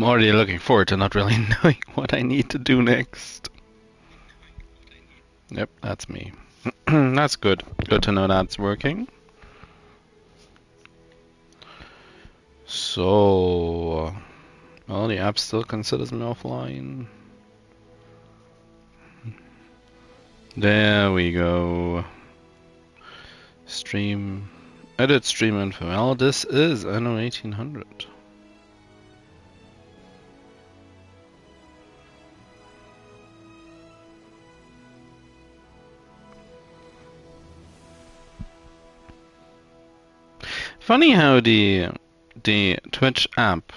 already looking forward to not really knowing what I need to do next. Yep, that's me. That's good. Good to know that's working. So, well, the app still considers me offline. There we go. Stream, edit stream info. Well, this is Anno 1800. Funny how the Twitch app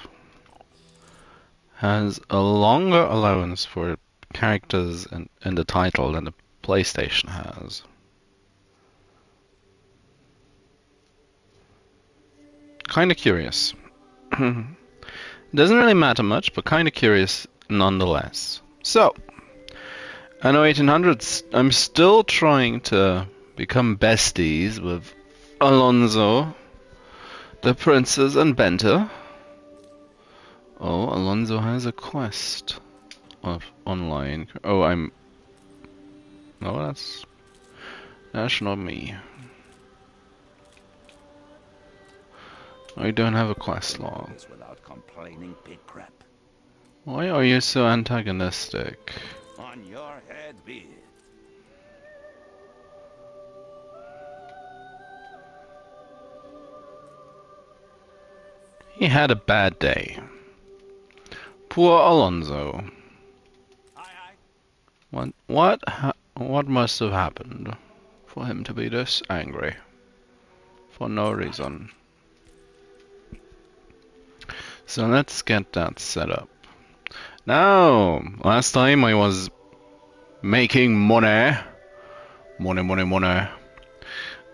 has a longer allowance for characters in the title than the PlayStation has. Kinda curious. Doesn't really matter much, but kinda curious nonetheless. So, I know 1800s, I'm still trying to become besties with Alonso, the princess, and Benta. Oh, Alonso has a quest of online. Oh, no, that's not me. I don't have a quest log. Without complaining, big crap. Why are you so antagonistic? On your head be it. He had a bad day. Poor Alonso. What must have happened for him to be this angry? For no reason. So let's get that set up. Now, last time I was making money. Money.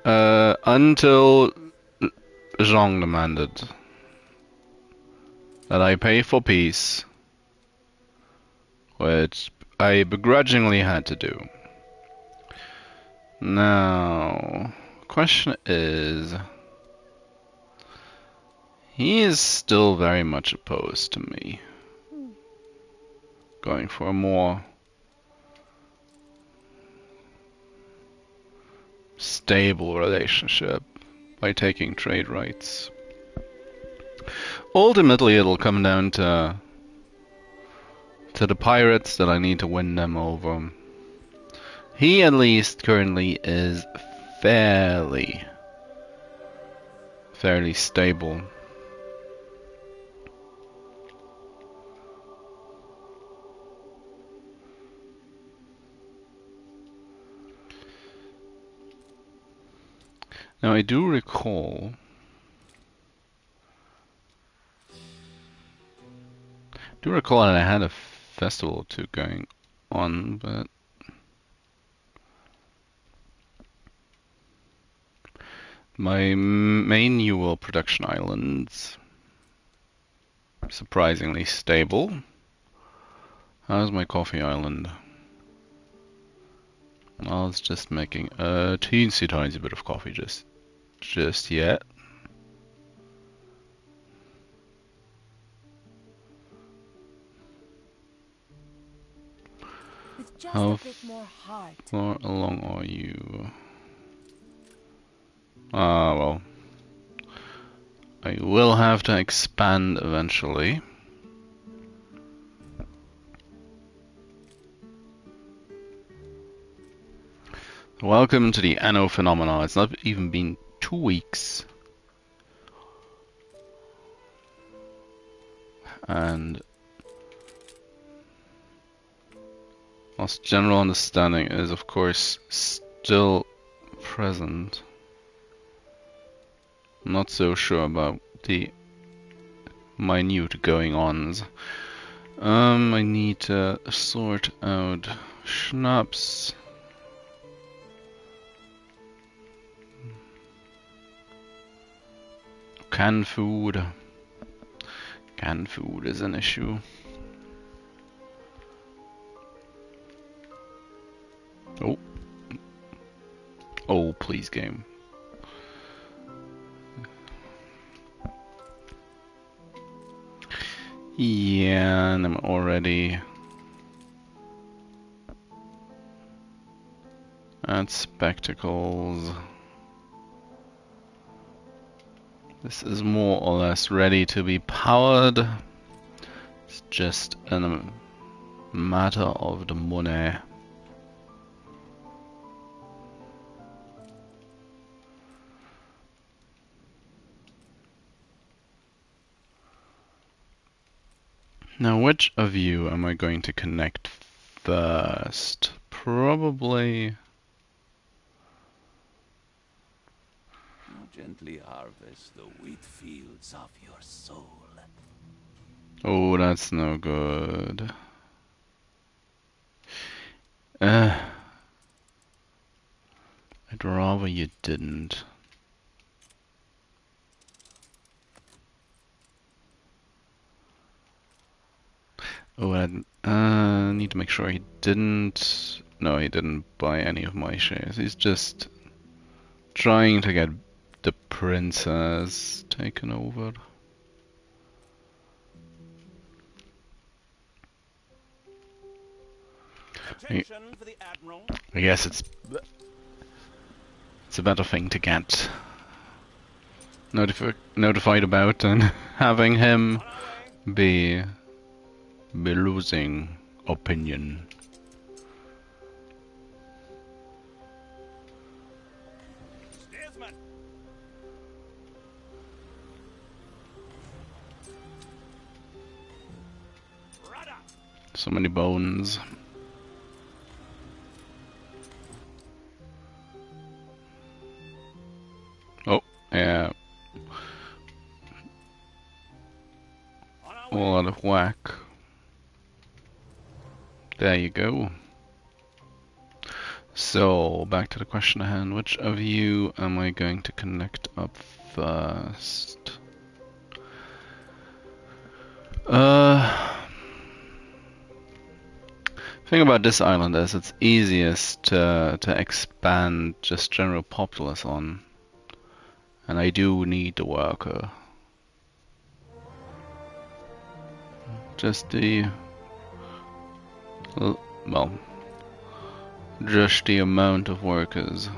Until Zhang demanded that I pay for peace, which I begrudgingly had to do. Now, question is, he is still very much opposed to me going for a more stable relationship by taking trade rights. Ultimately, it'll come down to the pirates that I need to win them over. He, at least, currently is fairly stable. Now, I do recall that I had a festival or two going on, but my main New World production islands surprisingly stable. How's my coffee island? Well, it's just making a teensy tiny bit of coffee just yet. How far along are you? Ah, well. I will have to expand eventually. Welcome to the Anno phenomenon. It's not even been 2 weeks. And whilst general understanding is, of course, still present, I'm not so sure about the minute going-ons. I need to sort out schnapps. Canned food. Canned food is an issue. Oh. Oh, please, game. Yeah, and I'm already at spectacles. This is more or less ready to be powered. It's just a matter of the money. Now, which of you am I going to connect first? Probably... Now gently harvest the wheat fields of your soul. Oh, that's no good. I'd rather you didn't. Oh, I need to make sure he didn't... No, he didn't buy any of my shares. He's just trying to get the princess taken over. Attention for the Admiral. I guess it's a better thing to get notified about than having him On our way. be losing opinion. Steersman. Rudder. So many bones. Oh, yeah. On our All way. out of whack. There you go. So, back to the question at hand. Which of you am I going to connect up first? Thing about this island is it's easiest to expand just general populace on. And I do need the worker. Just the... well... just the amount of workers.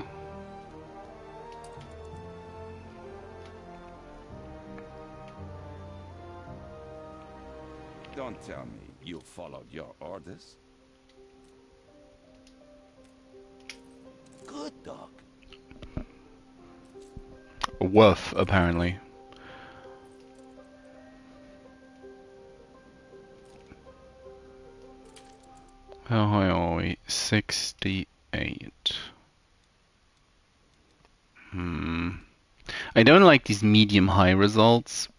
Don't tell me you followed your orders. Good dog. A wolf, apparently. How high are we? 68. I don't like these medium-high results.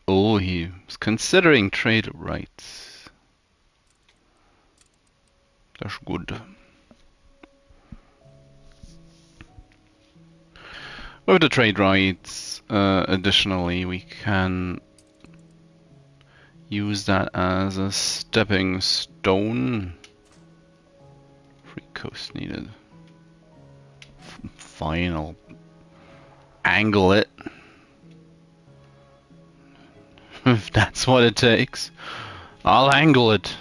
Oh, he's considering trade rights. That's good. With the trade rights, additionally, we can use that as a stepping stone. Free coast needed. Fine, I'll angle it. If that's what it takes. I'll angle it.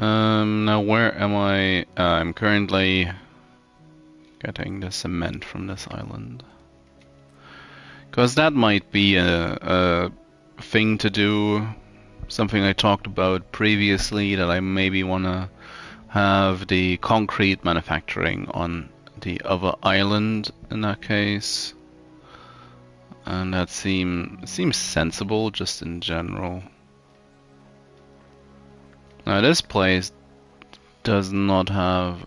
Now where am I? I'm currently getting the cement from this island. Because that might be a thing to do. Something I talked about previously, that I maybe want to have the concrete manufacturing on the other island in that case. And that seems sensible just in general. Now this place does not have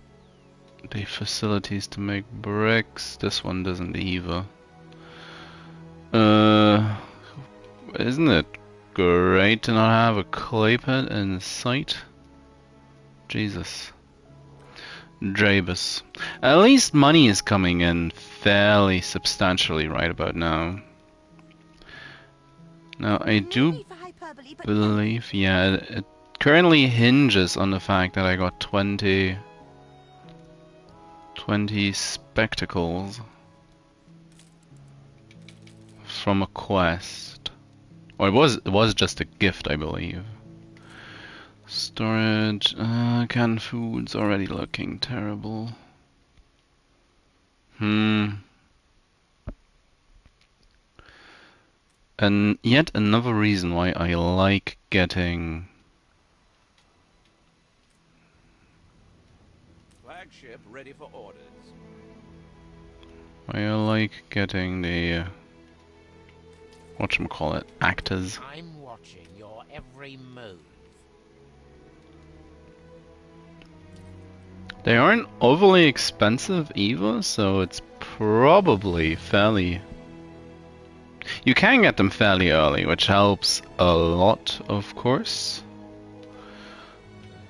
the facilities to make bricks. This one doesn't either. Isn't it great to not have a clay pit in sight? Jesus. Jabus. At least money is coming in fairly substantially right about now. Now I do believe, yeah, it currently hinges on the fact that I got 20 spectacles from a quest. Or it was just a gift, I believe. Storage, canned foods already looking terrible. And yet another reason why I like getting Flagship ready for orders. the whatchamacallit, actors. I'm watching your every move. They aren't overly expensive either, so it's probably fairly... You can get them fairly early, which helps a lot, of course.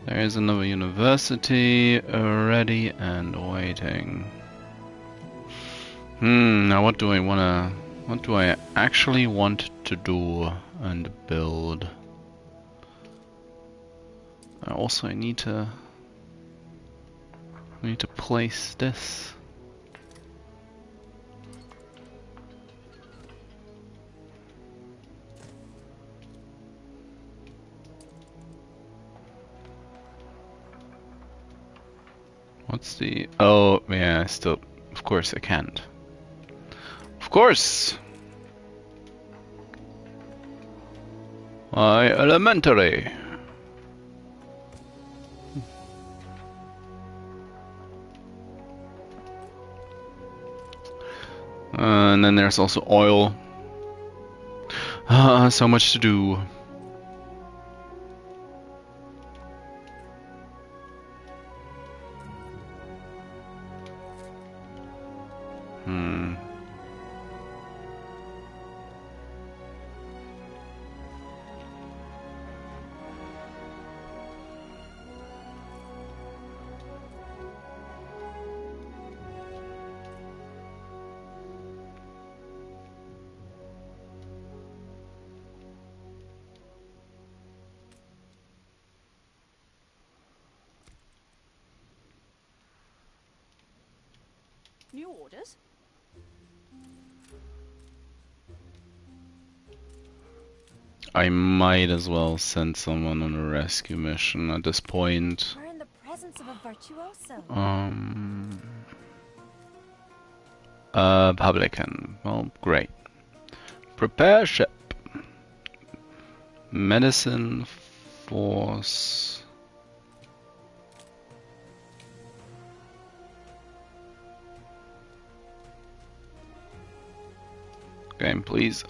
There is another university ready and waiting. Now what do I actually want to do and build? Also, I need to place this. What's the... Oh, yeah, still... Of course I can't. Of course! Why, elementary! And then there's also oil. So much to do. New orders? I might as well send someone on a rescue mission at this point. We're in the presence of a virtuoso. Publican. Well, great. Prepare ship. Medicine force. Game, please.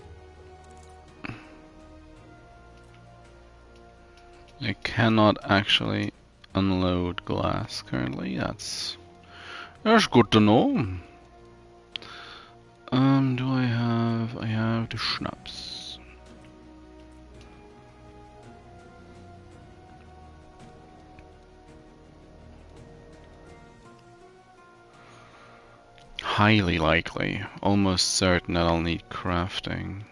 I cannot actually unload glass currently. That's good to know. Do I have the schnapps. Highly likely, almost certain that I'll need crafting.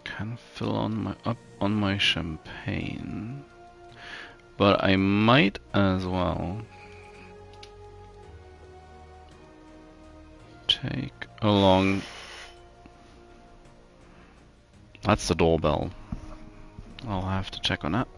Can fill up on my champagne, but I might as well take along. That's the doorbell. I'll have to check on that.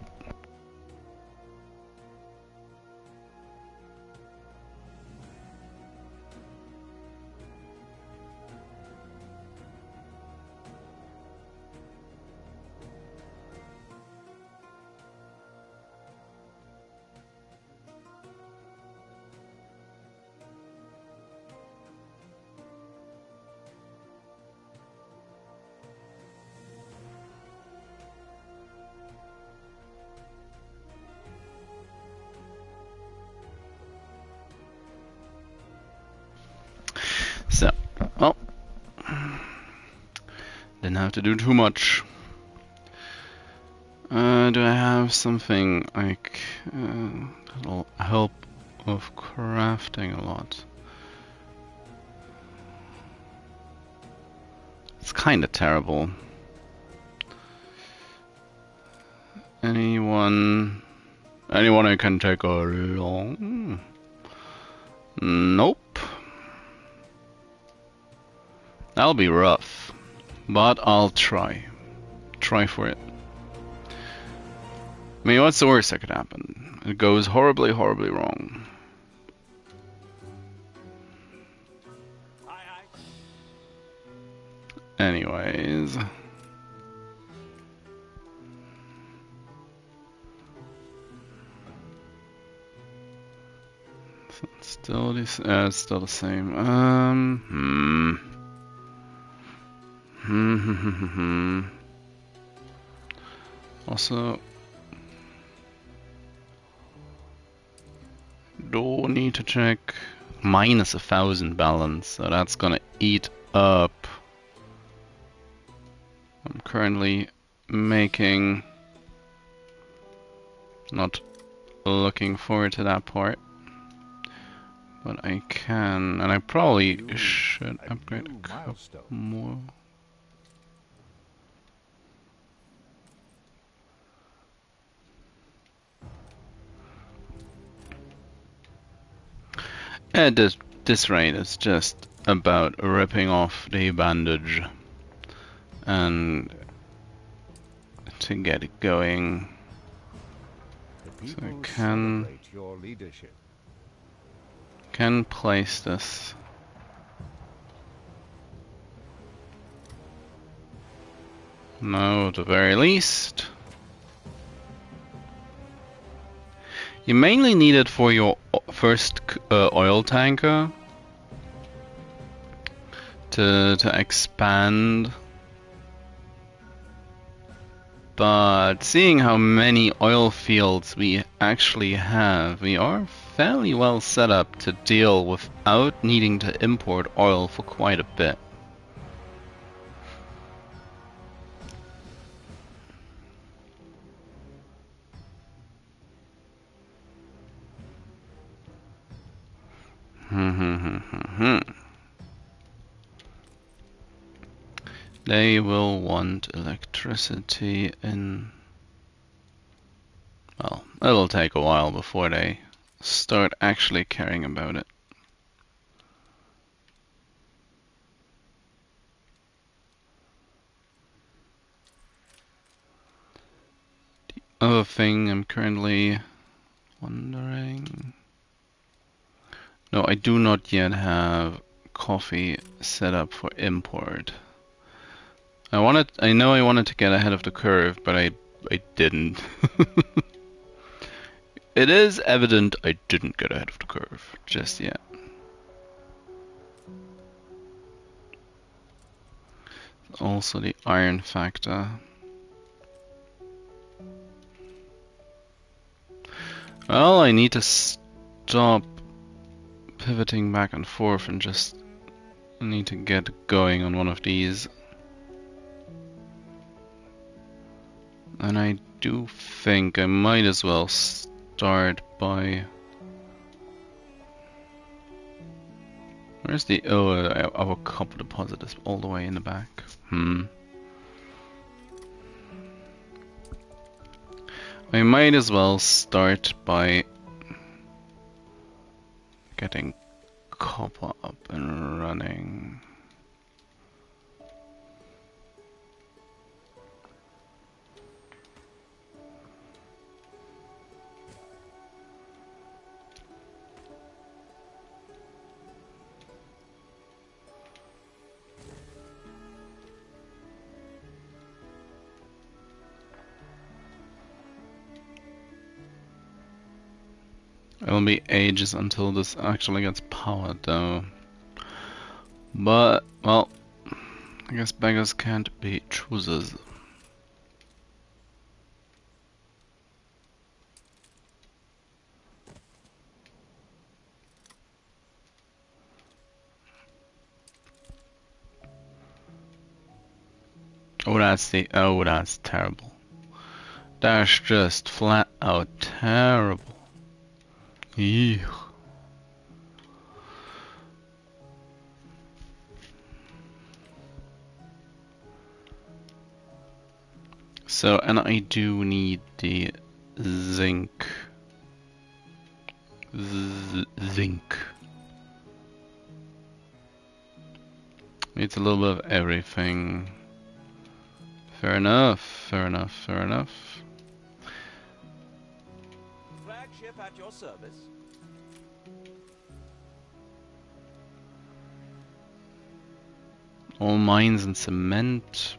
So, well, didn't have to do too much. Do I have something like that'll help with crafting a lot? It's kind of terrible. Anyone who can take along? Nope. That'll be rough, but I'll try. Try for it. I mean, what's the worst that could happen? It goes horribly, horribly wrong. Anyways. Still the same. Also, do need to check minus 1,000 balance, so that's gonna eat up. I'm currently making, not looking forward to that part. But I can, and I probably should upgrade a couple more. At this rate, it's just about ripping off the bandage and to get it going. So I can place this. No, at the very least. You mainly need it for your first oil tanker to expand. But seeing how many oil fields we actually have, we are fairly well set up to deal without needing to import oil for quite a bit. They will want electricity in... Well, it'll take a while before they start actually caring about it. The other thing I'm currently wondering... No, I do not yet have coffee set up for import. I know I wanted to get ahead of the curve, but I didn't. It is evident I didn't get ahead of the curve just yet. Also the iron factor. Well, I need to stop pivoting back and forth and just need to get going on one of these. And I do think I might as well start by... Where's the... Oh, our copper deposit is all the way in the back. I might as well start by getting copper up and running. It'll be ages until this actually gets powered though. But, well, I guess beggars can't be choosers. Oh, that's terrible. That's just flat out terrible. Ew. So, and I do need the zinc. Zinc. Needs a little bit of everything. Fair enough, fair enough, fair enough. Flagship at your service. All mines and cement.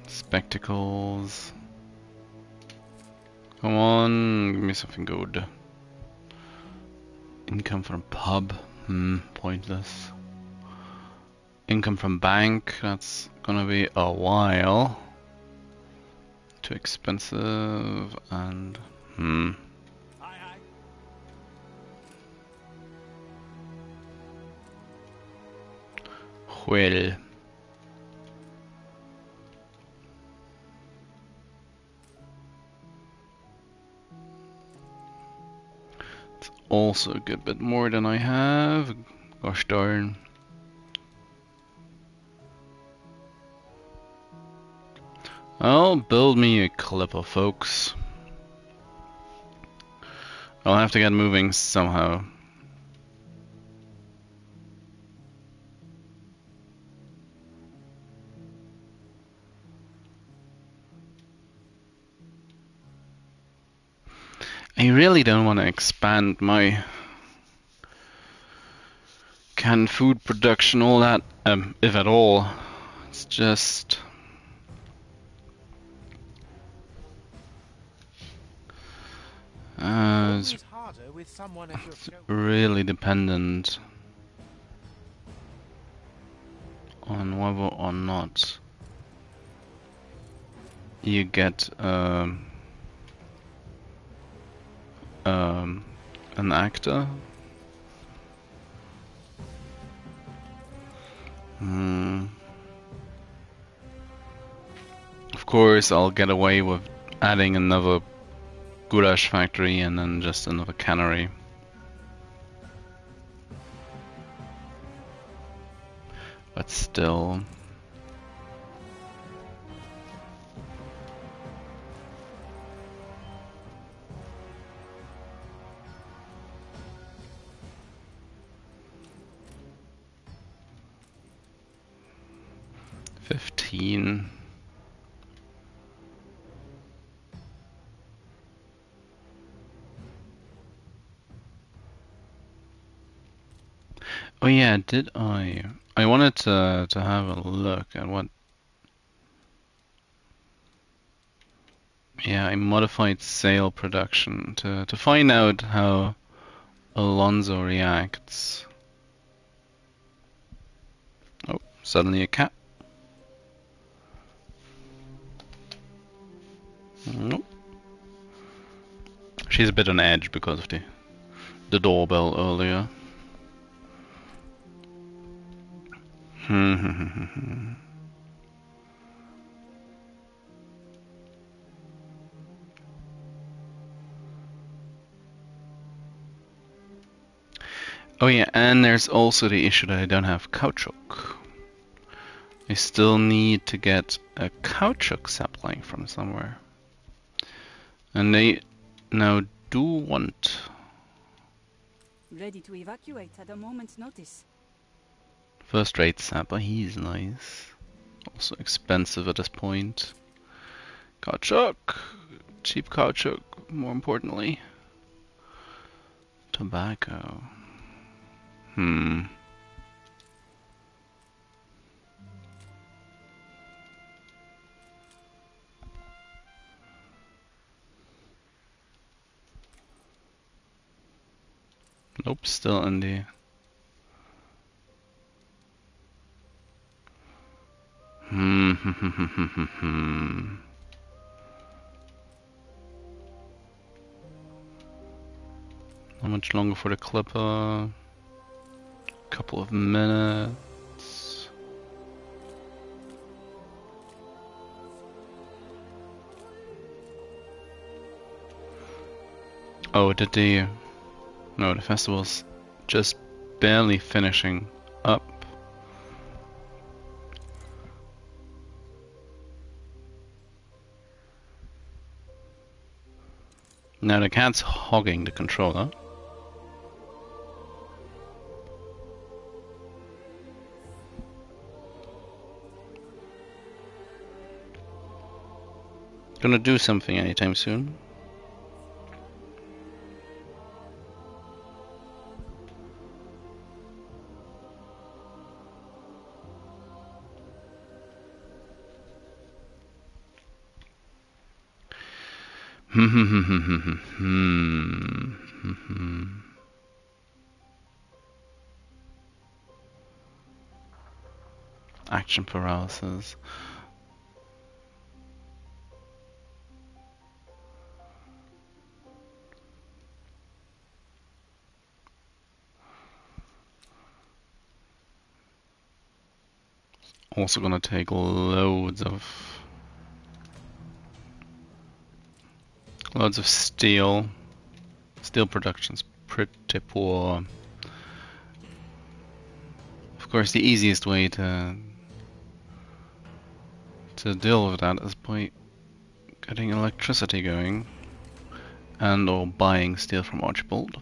Spectacles. Come on, give me something good. Income from pub. Pointless. Income from bank. That's gonna be a while. Too expensive and Aye, aye. well. It's also a good bit more than I have. Gosh darn. I'll build me a clipper, folks. I'll have to get moving somehow. I really don't want to expand my canned food production, all that, if at all. It's just it's Always harder with someone at your shoulder. really dependent on whether or not you get an actor. Of course, I'll get away with adding another goulash factory and then just another cannery. But still. $15. Oh yeah, did I? I wanted to have a look at what. Yeah, I modified sail production to find out how Alonso reacts. Oh, suddenly a cat. Nope. She's a bit on edge because of the doorbell earlier. Oh yeah, and there's also the issue that I don't have caoutchouc. I still need to get a caoutchouc sapling from somewhere. And they now do want... Ready to evacuate at a moment's notice. First rate sapper, he's nice. Also expensive at this point. Caoutchouc! Cheap caoutchouc, more importantly. Tobacco. Nope, still in the... How much longer for the clipper? Couple of minutes. Oh, did the... No, the festival's just barely finishing up. Now the cat's hogging the controller. Gonna do something anytime soon. Action paralysis. Also gonna take loads of steel. Steel production's pretty poor. Of course, the easiest way to deal with that is by getting electricity going and or buying steel from Archibald.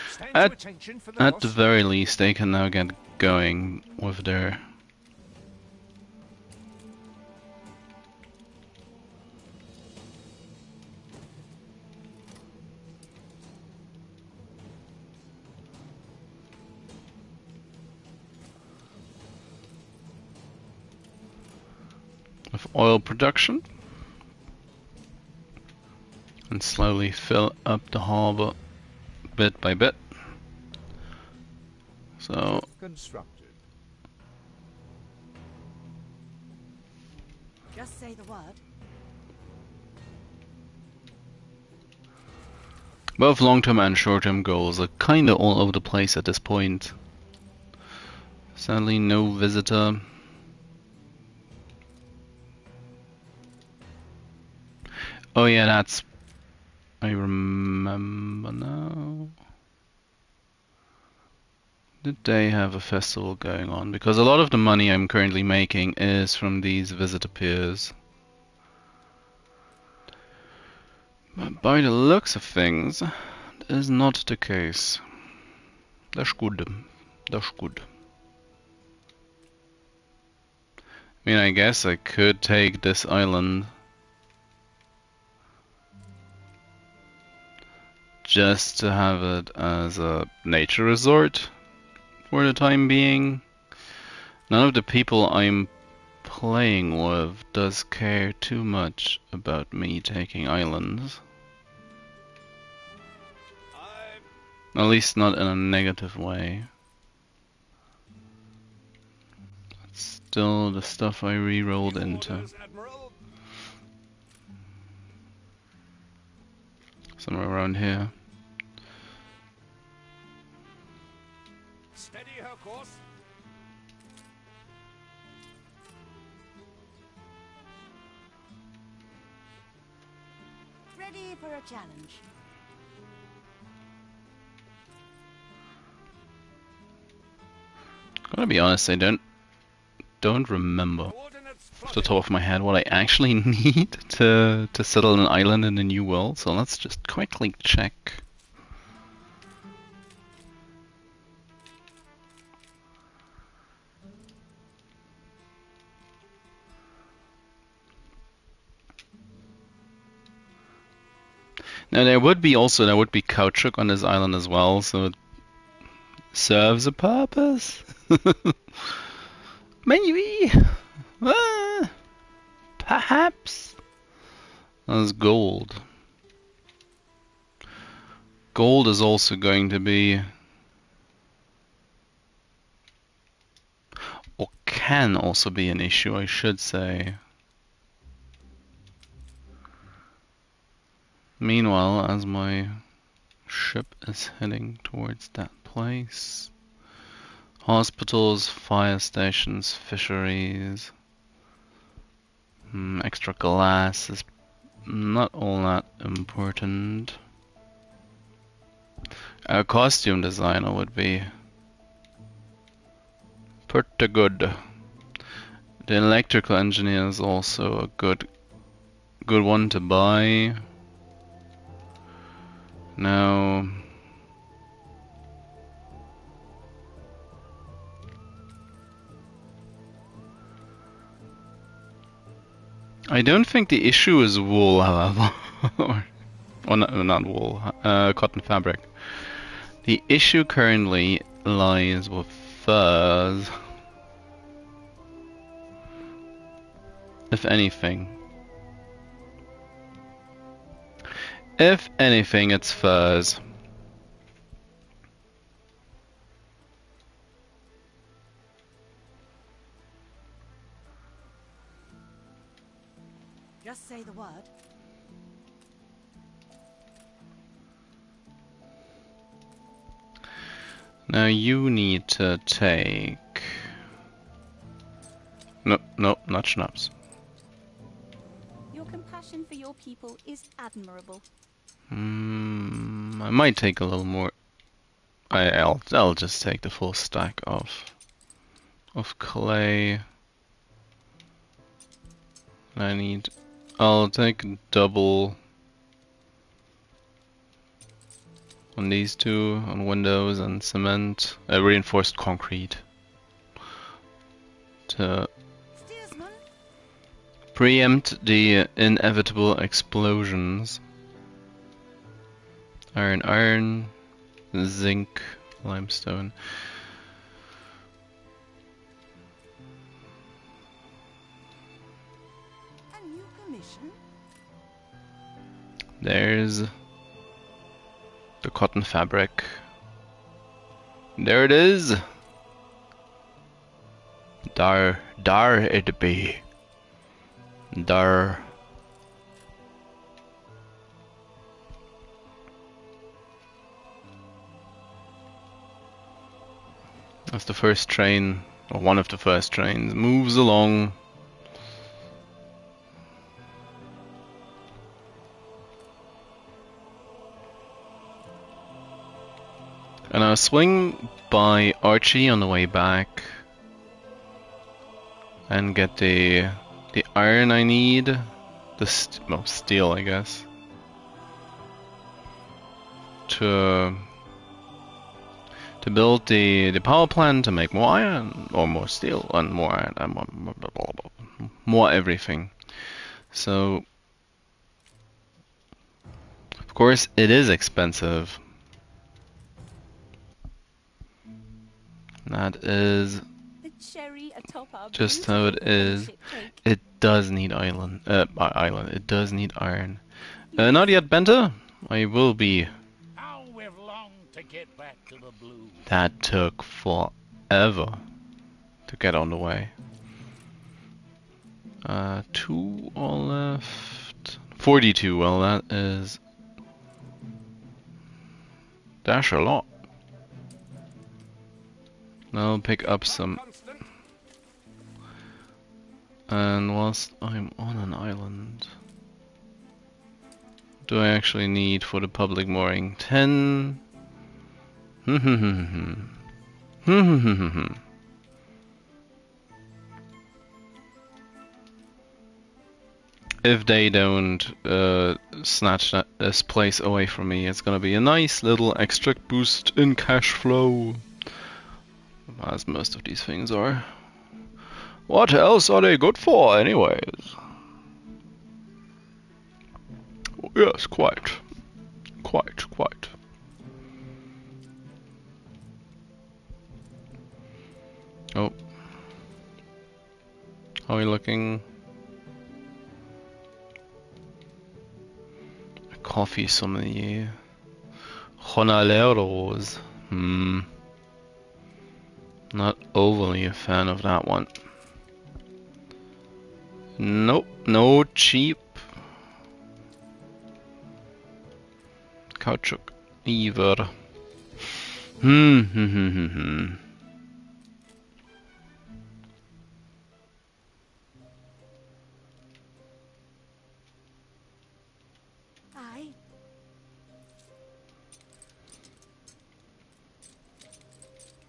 Stand to attention for the At the boss. very least, they can now get going with their oil production and slowly fill up the harbor bit by bit. So Constructed. Just say the word. both long-term and short-term goals are kinda all over the place at this point. Sadly, no visitor. Oh yeah, that's... I remember now. Did they have a festival going on? Because a lot of the money I'm currently making is from these visitor piers. But by the looks of things, that is not the case. That's good. That's good. I mean, I guess I could take this island just to have it as a nature resort for the time being. None of the people I'm playing with does care too much about me taking islands. At least not in a negative way. It's still the stuff I re-rolled into. Somewhere around here. Steady her course. Ready for a challenge. Gotta be honest, I don't remember off the top of my head what I actually need to settle an island in a new world, so let's just quickly check. Now there would be caoutchouc on this island as well, so it serves a purpose. Maybe. Perhaps. There's gold. Gold is also going to be, or can also be, an issue, I should say. Meanwhile, as my ship is heading towards that place, hospitals, fire stations, fisheries, extra glass is not all that important. A costume designer would be pretty good. The electrical engineer is also a good one to buy. Now, I don't think the issue is wool, however. or not wool, cotton fabric. The issue currently lies with furs. If anything. If anything, it's furs. Just say the word. Now you need to take... No, not schnapps. Your compassion for your people is admirable. I might take a little more. I'll just take the full stack of clay. I'll take double on these two, on windows, and cement, reinforced concrete to Steersman, preempt the inevitable explosions. Iron, zinc, limestone. a new commission. There's the cotton fabric. There it is. Dar it be. Dar. As the first train, or one of the first trains, moves along. And I'll swing by Archie on the way back and get the iron I need, steel I guess, to build the power plant, to make more iron or more steel and more iron and more everything. So of course it is expensive. That is The cherry atop our just how it is. friendship cake. It does need island. It does need iron. Not yet, Benta. I will be. How we've longed to get back to the blue. That took forever to get on the way. 2 all left. 42. Well, that's a lot. I'll pick up some. Constant. And whilst I'm on an island, do I actually need for the public mooring 10? If they don't snatch this place away from me, it's gonna be a nice little extra boost in cash flow. As most of these things are. What else are they good for, anyways? Yes, quite. Oh. How are we looking? A coffee sommelier. Jornaleros. Not overly a fan of that one. Nope, no cheap. caoutchouc either. Aye.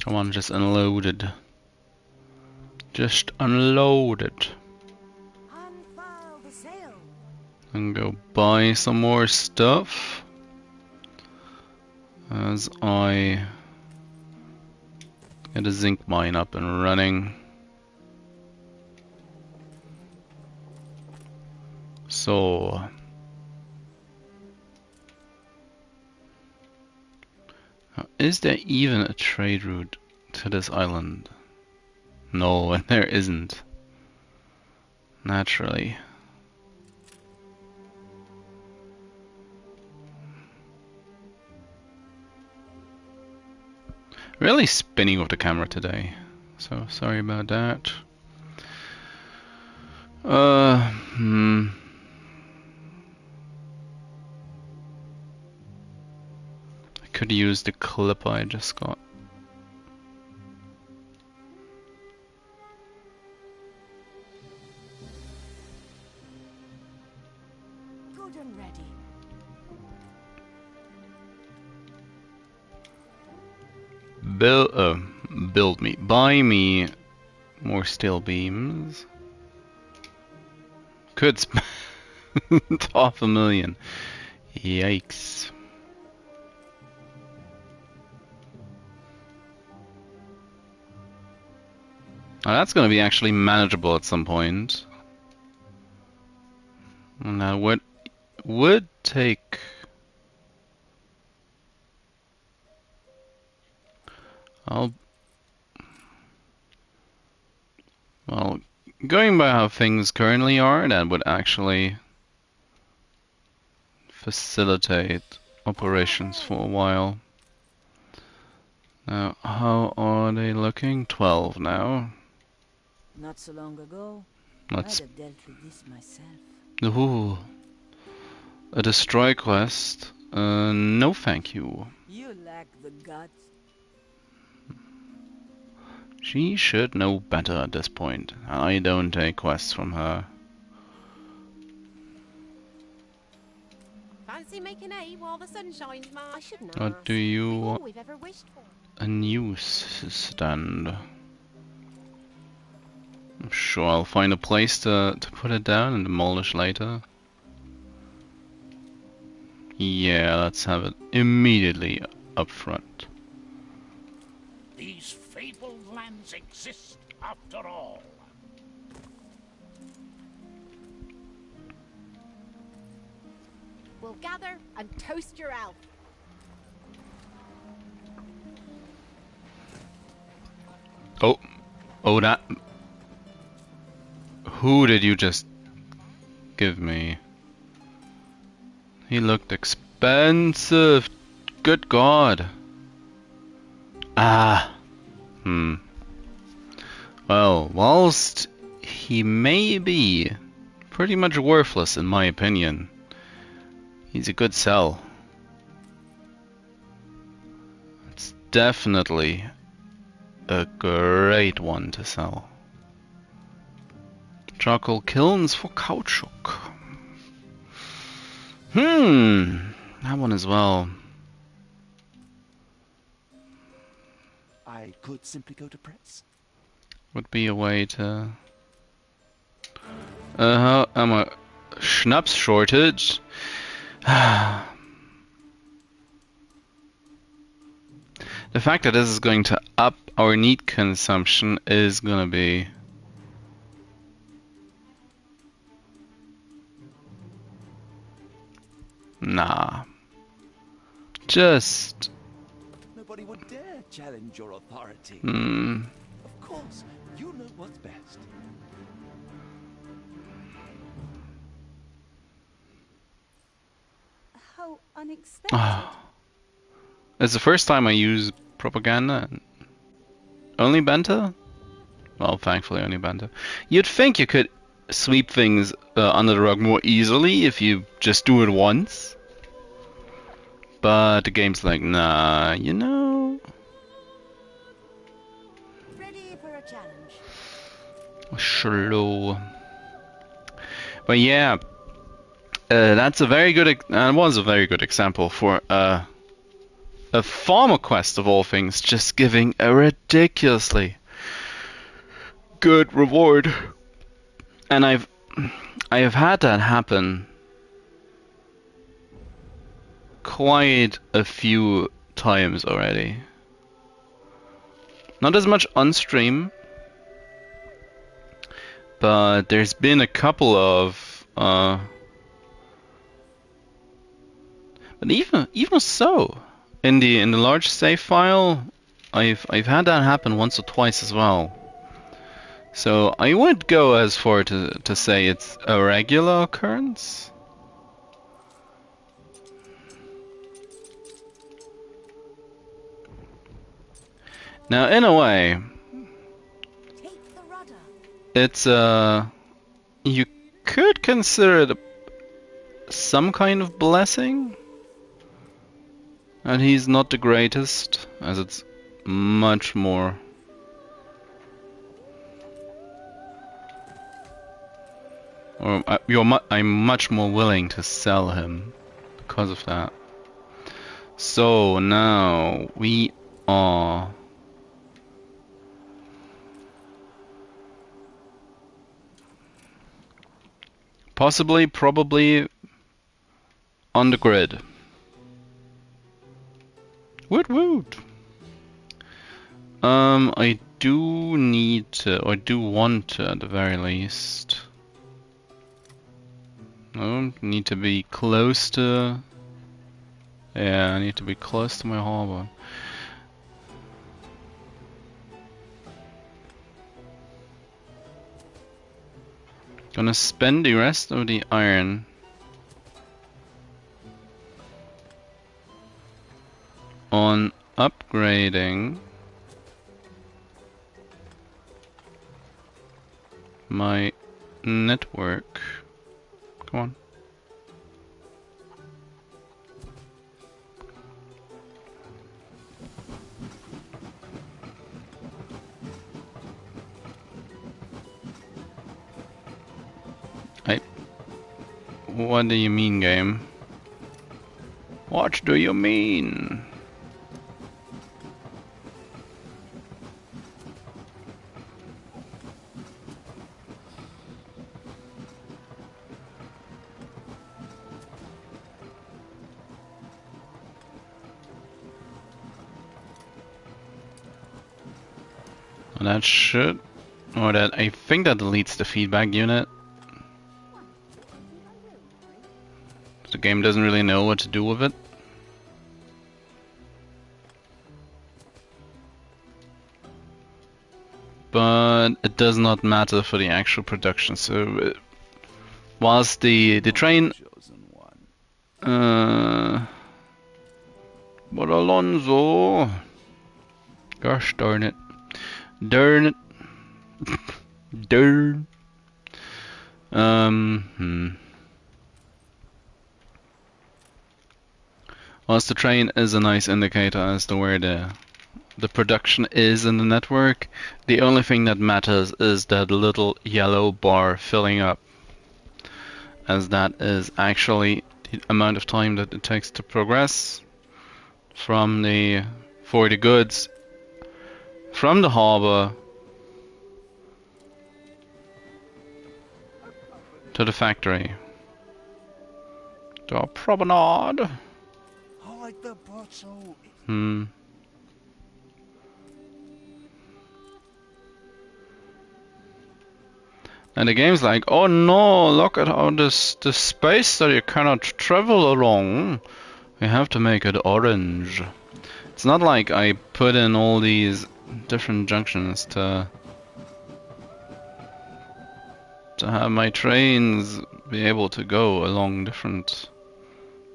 Come on, just unload it. Just unload it. Unfurl the sail. And go buy some more stuff. As I get a zinc mine up and running. So is there even a trade route to this island? No, and there isn't. Naturally. Really spinning with the camera today, so sorry about that. I could use the clip I just got. Good and ready. Buy me more steel beams. Could spend $500,000. Yikes. Now that's going to be actually manageable at some point. Now what would take well, going by how things currently are, that would actually facilitate operations for a while. Now, how are they looking? 12 now. Not so long ago, Let's. I'd have dealt with this myself. Ooh, a destroy quest. No, thank you. You lack the guts. She should know better at this point. I don't take quests from her. Fancy making hay while the sun shines, Ma? I shouldn't What do you All want? we've ever wished for. A news stand. I'm sure I'll find a place to put it down and demolish later. Yeah, let's have it immediately up front. These fabled lands exist after all. We'll gather and toast your elf. Oh, that. Who did you just give me? He looked expensive. Good God. Ah. Well, whilst he may be pretty much worthless in my opinion, he's a good sell. It's definitely a great one to sell. Charcoal kilns for caoutchouc. That one as well. I could simply go to press. Would be a way to... I'm a schnapps shortage. The fact that this is going to up our meat consumption is gonna be... Nah. Just... Nobody would dare challenge your authority. Of course, you know what's best. How unexpected. It's the first time I use propaganda. Only Benta? Well, thankfully only Benta. You'd think you could sweep things under the rug more easily if you just do it once. But the game's like, nah, you know. Ready for a challenge. Slow. But yeah, that's a very good, was a very good example for a farmer quest of all things, just giving a ridiculously good reward. And I have had that happen quite a few times already. Not as much on stream, but there's been a couple of but even so, in the large save file, I've had that happen once or twice as well. So I would go as far to say it's a regular occurrence. Now, in a way, Take the rudder. it's you could consider it some kind of blessing. And he's not the greatest, as it's much more. Or I'm much more willing to sell him because of that. So now we are possibly, probably on the grid. Woot woot. I do need to, or do want to, at the very least. I need to be close to. Yeah, I need to be close to my harbor. Gonna spend the rest of the iron on upgrading my network. Come on. What do you mean, game? What do you mean? That should, or that I think that deletes the feedback unit. The game doesn't really know what to do with it. But it does not matter for the actual production. So whilst the train, but Alonso, gosh darn it. Darn it. Darn. Whilst the train is a nice indicator as to where the production is in the network, the only thing that matters is that little yellow bar filling up, as that is actually the amount of time that it takes to progress from for the goods from the harbor to the factory. To our promenade. Hide the bottle. And the game's like, oh no, look at all this space that you cannot travel along. We have to make it orange. It's not like I put in all these different junctions to have my trains be able to go along different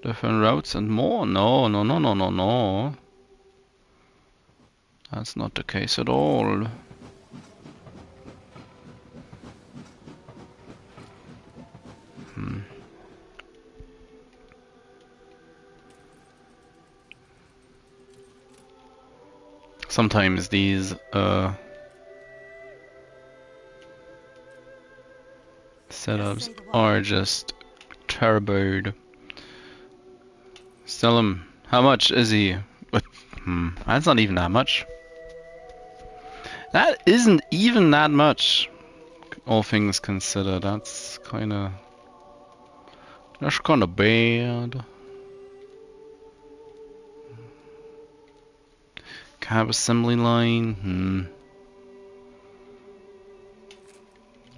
routes and more. No. That's not the case at all. Sometimes these setups are just turboed. Sell him. How much is he? That's not even that much. That isn't even that much. All things considered, that's kinda bad. Cab assembly line,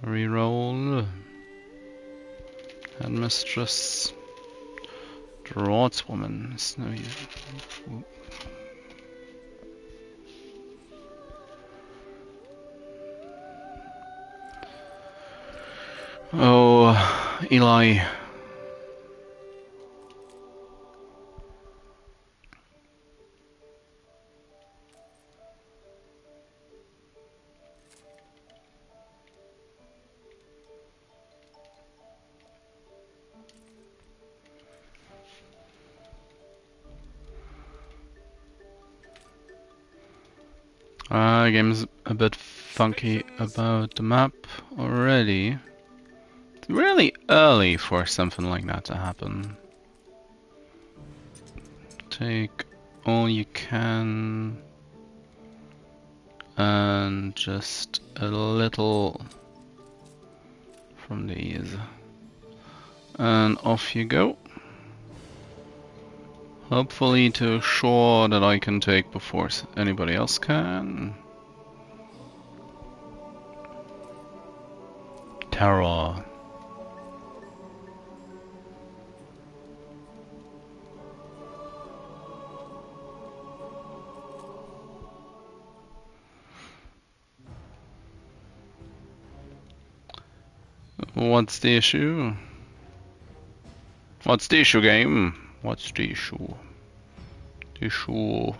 Reroll. Headmistress. Draughtswoman. It's no use. Oh, Eli. Game's a bit funky about the map already. It's really early for something like that to happen. Take all you can and just a little from these. And off you go. Hopefully to a shore that I can take before anybody else can. Terror. What's the issue? What's the issue, game? What's the issue? The issue.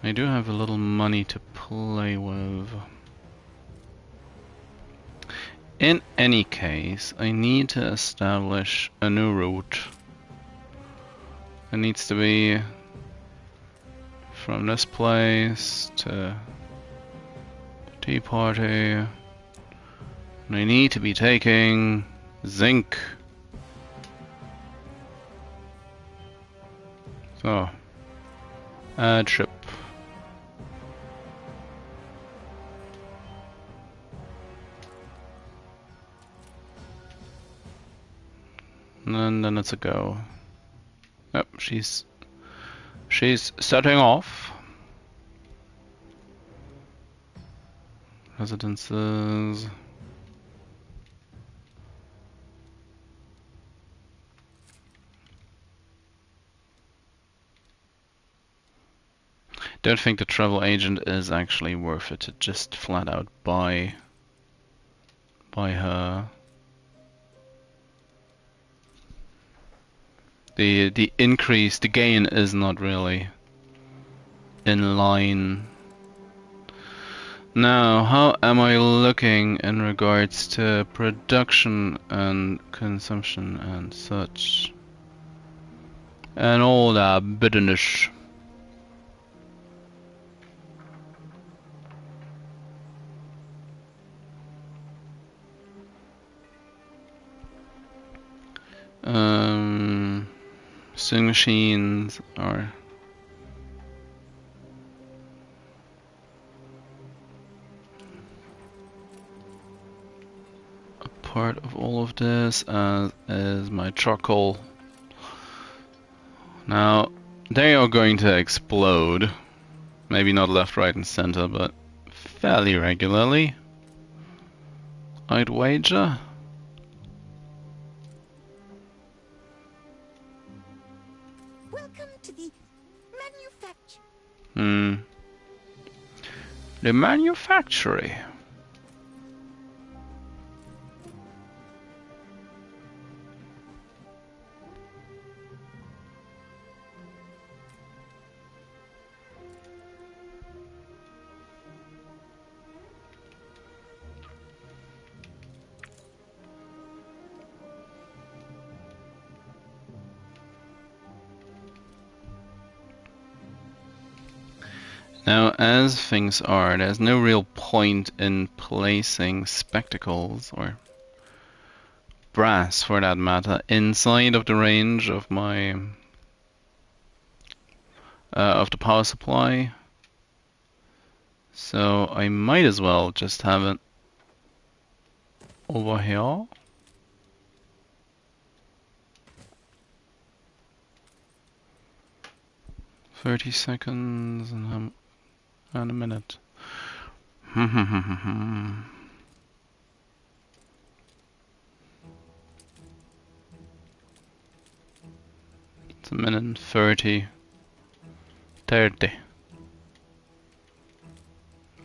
I do have a little money to play with. In any case, I need to establish a new route. It needs to be from this place to Tea Party. And I need to be taking zinc. So, add trip. And then it's a go. Yep, she's setting off. Residences. Don't think the travel agent is actually worth it to just flat out buy her. The increase, the gain is not really in line. Now, how am I looking in regards to production and consumption and such? And all that bitterness. Sewing machines are a part of all of this, as is my charcoal. Now, they are going to explode. Maybe not left, right, and center, but fairly regularly, I'd wager. Welcome to the manufacture. The manufactory. Now, as things are, there's no real point in placing spectacles, or brass for that matter, inside of the range of my of the power supply. So I might as well just have it over here. "30 seconds and a minute." It's a minute and 30.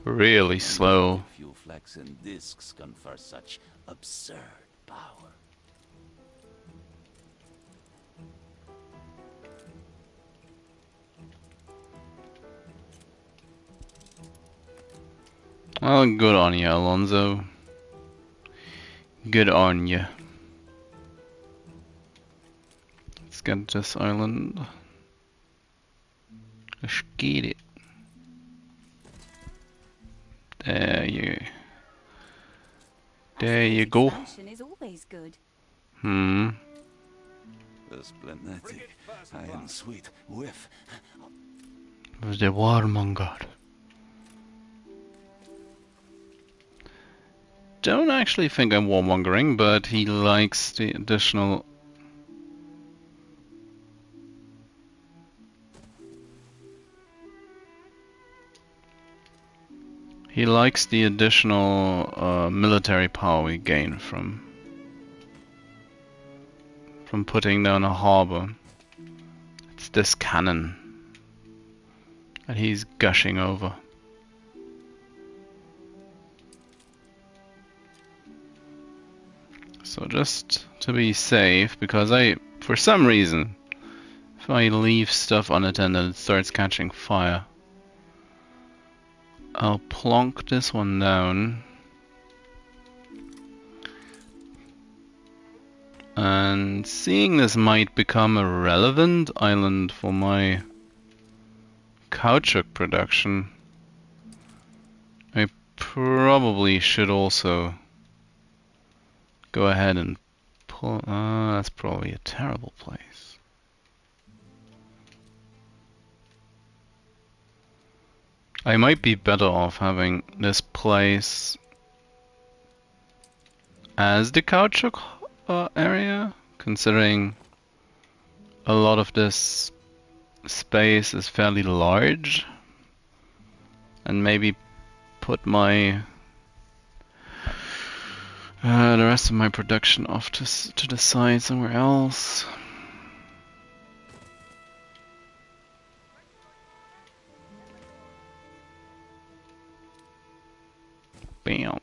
Really slow. Fuel flex and discs confer such absurd power. Well, good on you, Alonso. Good on you. Let's get this island. Let's get it. There you go. Expansion is always good. A splenetic, high and sweet whiff. It was the warmonger. Don't actually think I'm warmongering, but he likes the additional. He likes the additional military power we gain from putting down a harbor. It's this cannon that he's gushing over. So just to be safe, because for some reason, if I leave stuff unattended, it starts catching fire. I'll plonk this one down. And seeing this might become a relevant island for my caoutchouc production, I probably should also go ahead and pull. That's probably a terrible place. I might be better off having this place as the caoutchouc area, considering a lot of this space is fairly large, and maybe put my the rest of my production off to the side somewhere else. Bam.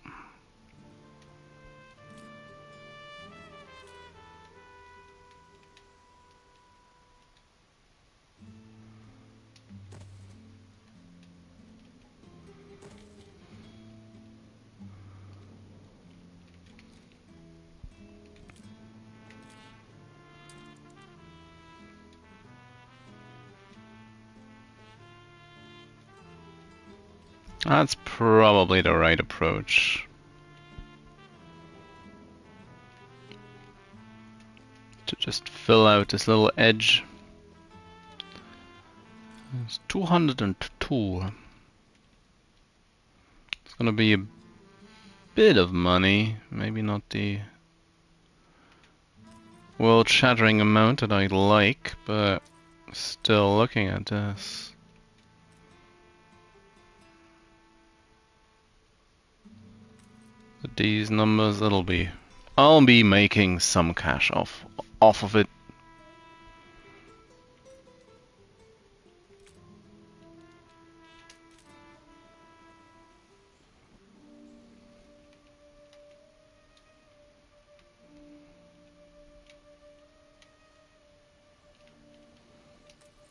That's probably the right approach. To just fill out this little edge. It's 202. It's gonna be a bit of money, maybe not the world-shattering amount that I'd like, but still looking at this. With these numbers, I'll be making some cash off of it.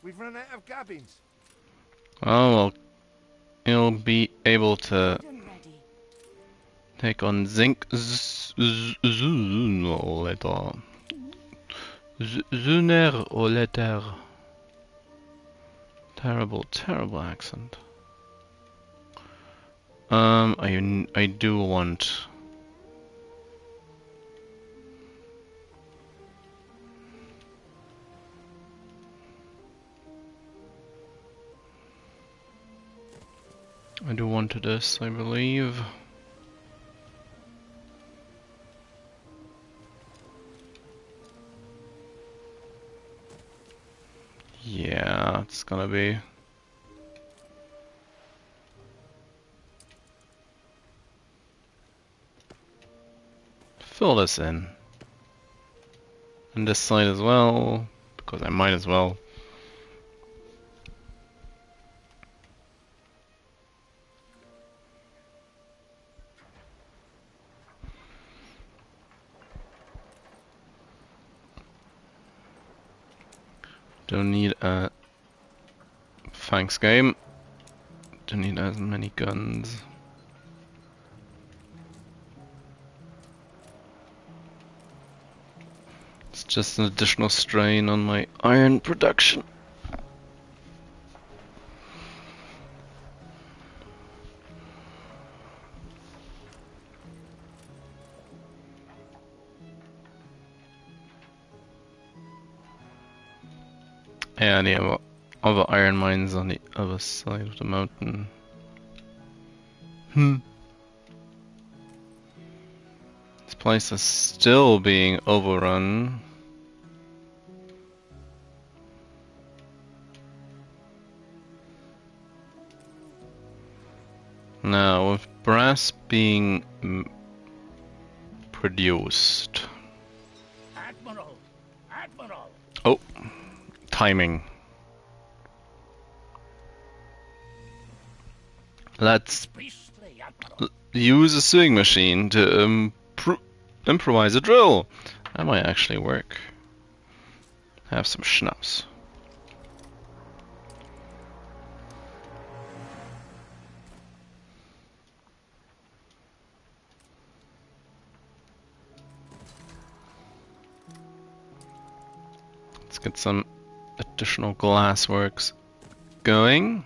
We've run out of cabins. Oh well, you'll be able to take on zinc Zuner or letter. Terrible, terrible accent. I do want. I do want this, I believe. Yeah, it's gonna be. Fill this in. And this side as well, because I might as well. Don't need a thanks game. Don't need as many guns. It's just an additional strain on my iron production. Yeah, the other iron mines on the other side of the mountain. This place is still being overrun. Now, with brass being produced. Admiral! Admiral! Oh, timing. Let's Beastly, Admiral. use a sewing machine to improvise a drill. That might actually work. Have some schnapps. Let's get some additional glass works going.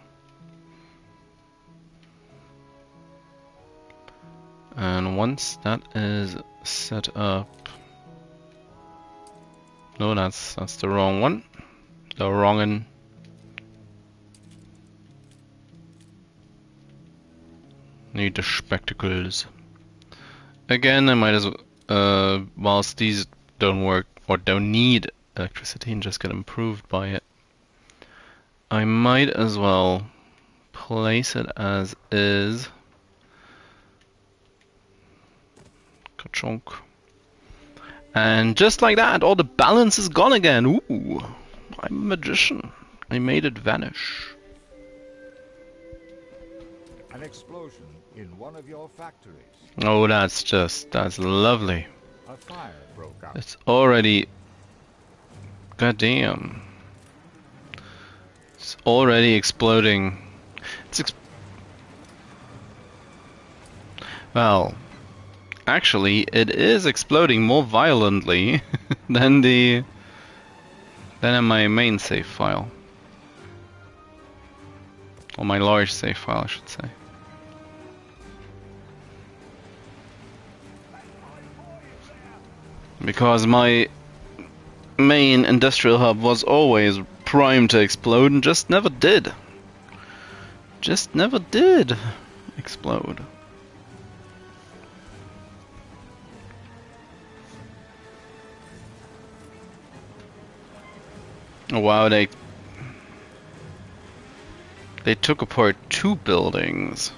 And once that is set up, no, that's the wrong one. The wrong one. Need the spectacles. Again, I might as well, whilst these don't work or don't need electricity and just get improved by it, I might as well place it as is. Ka-chunk. And just like that, all the balance is gone again. Ooh, I'm a magician. I made it vanish. An explosion in one of your factories. Oh, that's lovely. A fire broke out. It's already... Goddamn. It's already exploding. Well, actually, it is exploding more violently than in my main save file. Or my large save file, I should say. Because my main industrial hub was always primed to explode and just never did. Just never did explode. Oh wow, they took apart 2 buildings.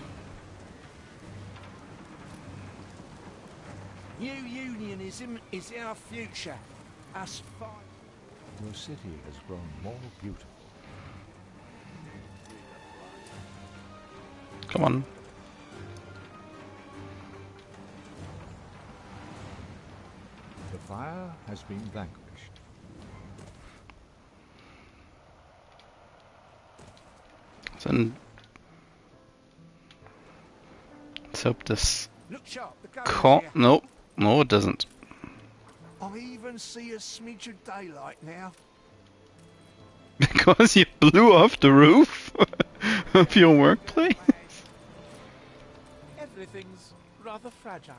New unionism is our future. Us fight. Your city has grown more beautiful. Come on. The fire has been vanquished. Then let's hope this Look sharp, the gun can't. Nope, no, it doesn't. I even see a smidge of daylight now. Because you blew off the roof of your workplace. Everything's rather fragile.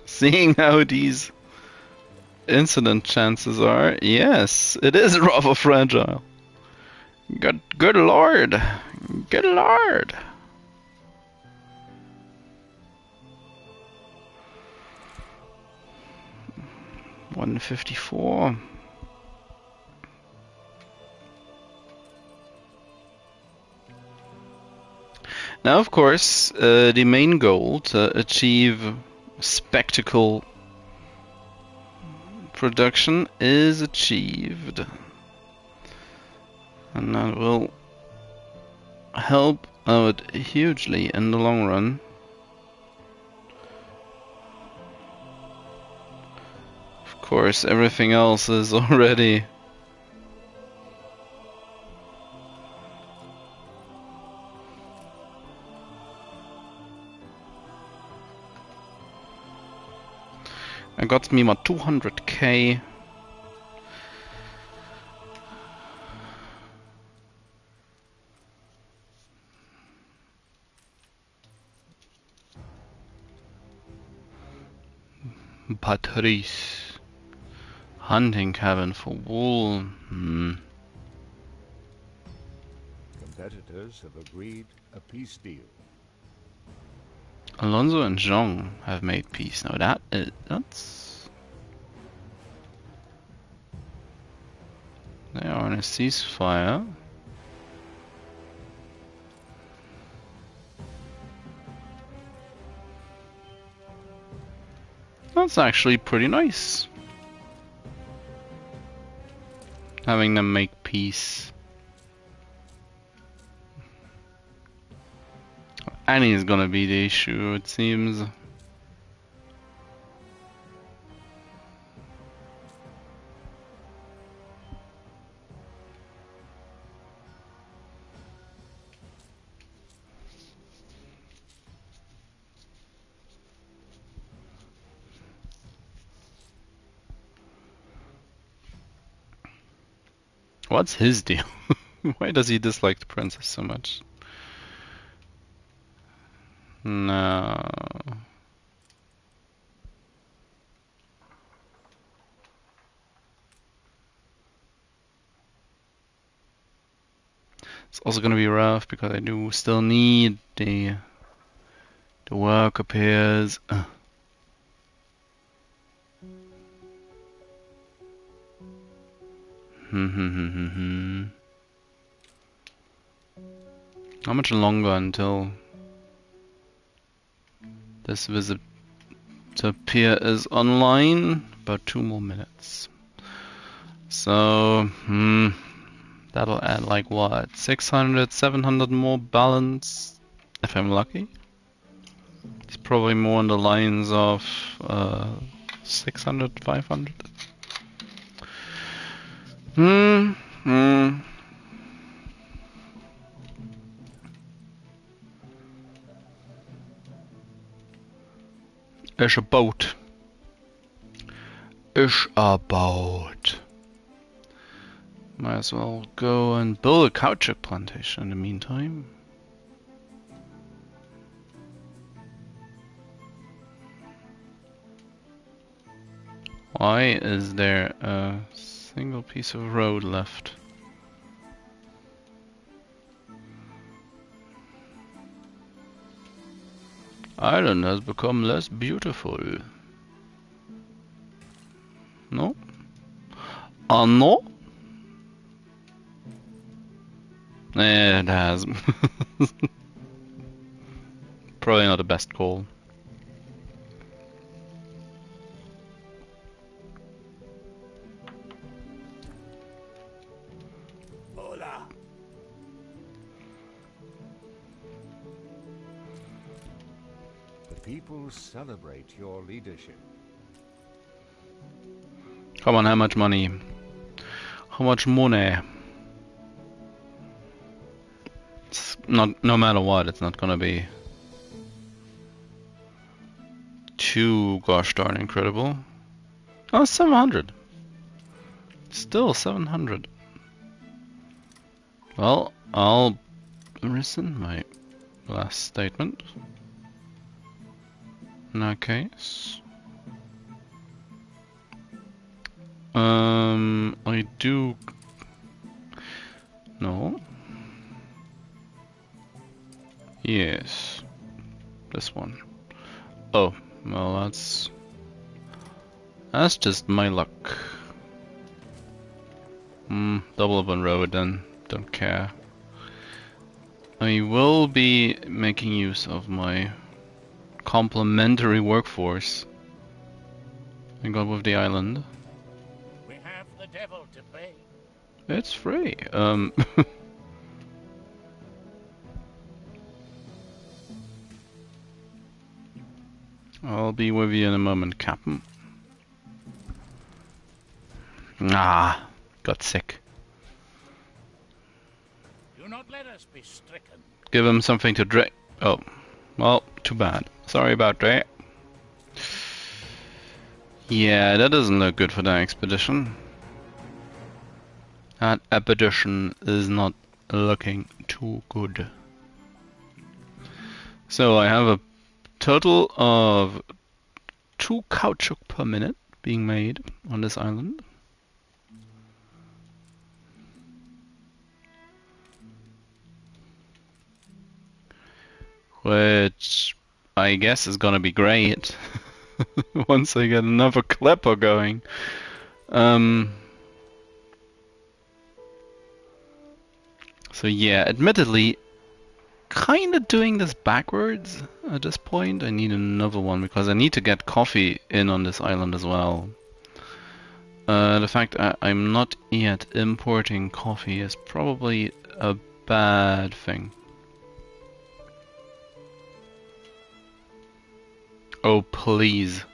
Seeing how these incident chances are, yes, it is rather fragile. Good lord. Good lord. $154. Now, of course, the main goal to achieve spectacle production is achieved. And that will help out hugely in the long run. Of course, everything else is already I got me my 200k. Patrice. Hunting cabin for wool. Competitors have agreed a peace deal. Alonso and Zhong have made peace. Now that's... They are on a ceasefire. That's actually pretty nice. Having them make peace. Annie is gonna be the issue, it seems. What's his deal? Why does he dislike the princess so much? No. It's also gonna be rough because I do still need the work appears. How much longer until this visit to Pier is online? About 2 more minutes. So, that'll add like what? 600, 700 more balance if I'm lucky. It's probably more on the lines of 600, 500. Is a boat. Is a boat. Might as well go and build a caoutchouc plantation in the meantime. Why is there a single piece of road left? Island has become less beautiful. No? Anno? It has. Probably not the best call. Hola. The people celebrate your leadership. Come on, how much money? How much money? It's not, no matter what, it's not gonna be too gosh darn incredible. Oh, 700. Still 700. Well, I'll rescind my last statement. In that case, I do. No. Yes. This one. Oh, well, that's just my luck. Double up on road then. Don't care. I will be making use of my complementary workforce I got with the island. We have the devil to pay. It's free. I'll be with you in a moment, Captain. Ah, got sick. Do not let us be stricken. Give him something to drink. Oh, well, too bad. Sorry about that. Yeah, that doesn't look good for the expedition. That expedition is not looking too good. So I have a total of 2 caoutchouc per minute being made on this island. Which I guess is gonna be great once I get another clipper going. So yeah, admittedly, kinda doing this backwards at this point. I need another one because I need to get coffee in on this island as well. The fact I'm not yet importing coffee is probably a bad thing. Oh, please.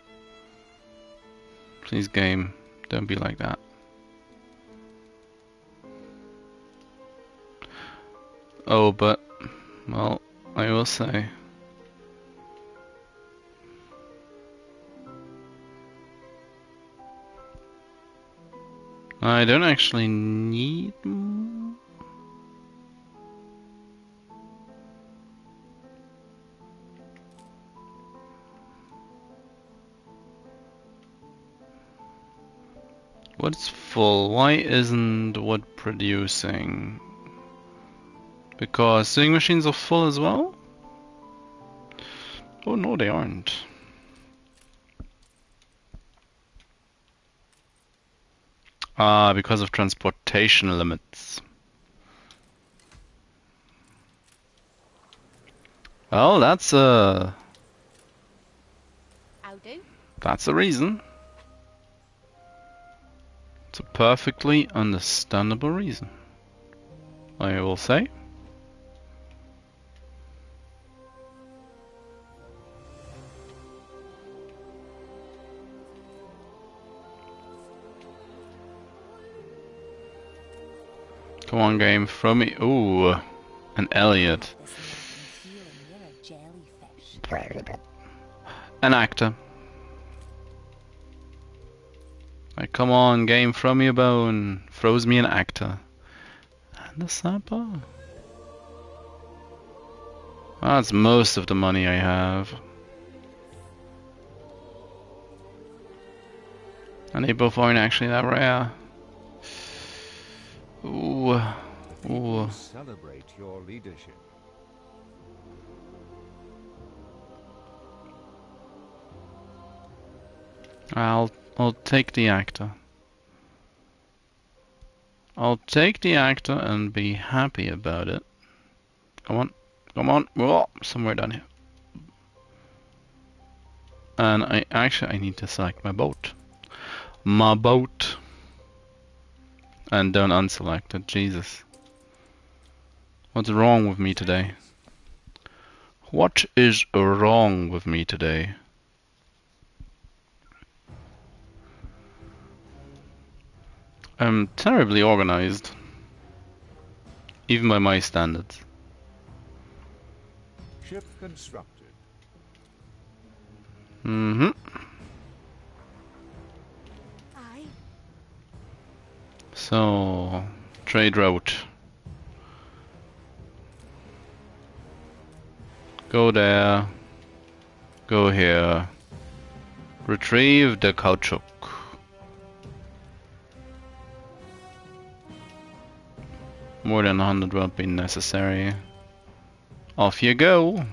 Please, game, don't be like that. Oh, but, well, I will say. I don't actually need... What's full? Why isn't wood producing? Because sewing machines are full as well? Oh no, they aren't. Ah, because of transportation limits. Well, that's a reason. It's a perfectly understandable reason, I will say. Come on, game, throw me. Ooh, an Elliot. An actor. Like, come on, game, throw me a bone. Throws me an actor. And the sapper. That's most of the money I have. And they both aren't actually that rare. Ooh. Ooh. Celebrate your leadership. I'll take the actor. I'll take the actor and be happy about it. Come on. Come on. Whoa, somewhere down here. And I need to select my boat. My boat. And don't unselect it. Jesus. What's wrong with me today? What is wrong with me today? I'm terribly organized. Even by my standards. Ship constructed. Mm-hmm. So, trade route. Go there. Go here. Retrieve the caoutchouc. More than 100 won't be necessary. Off you go.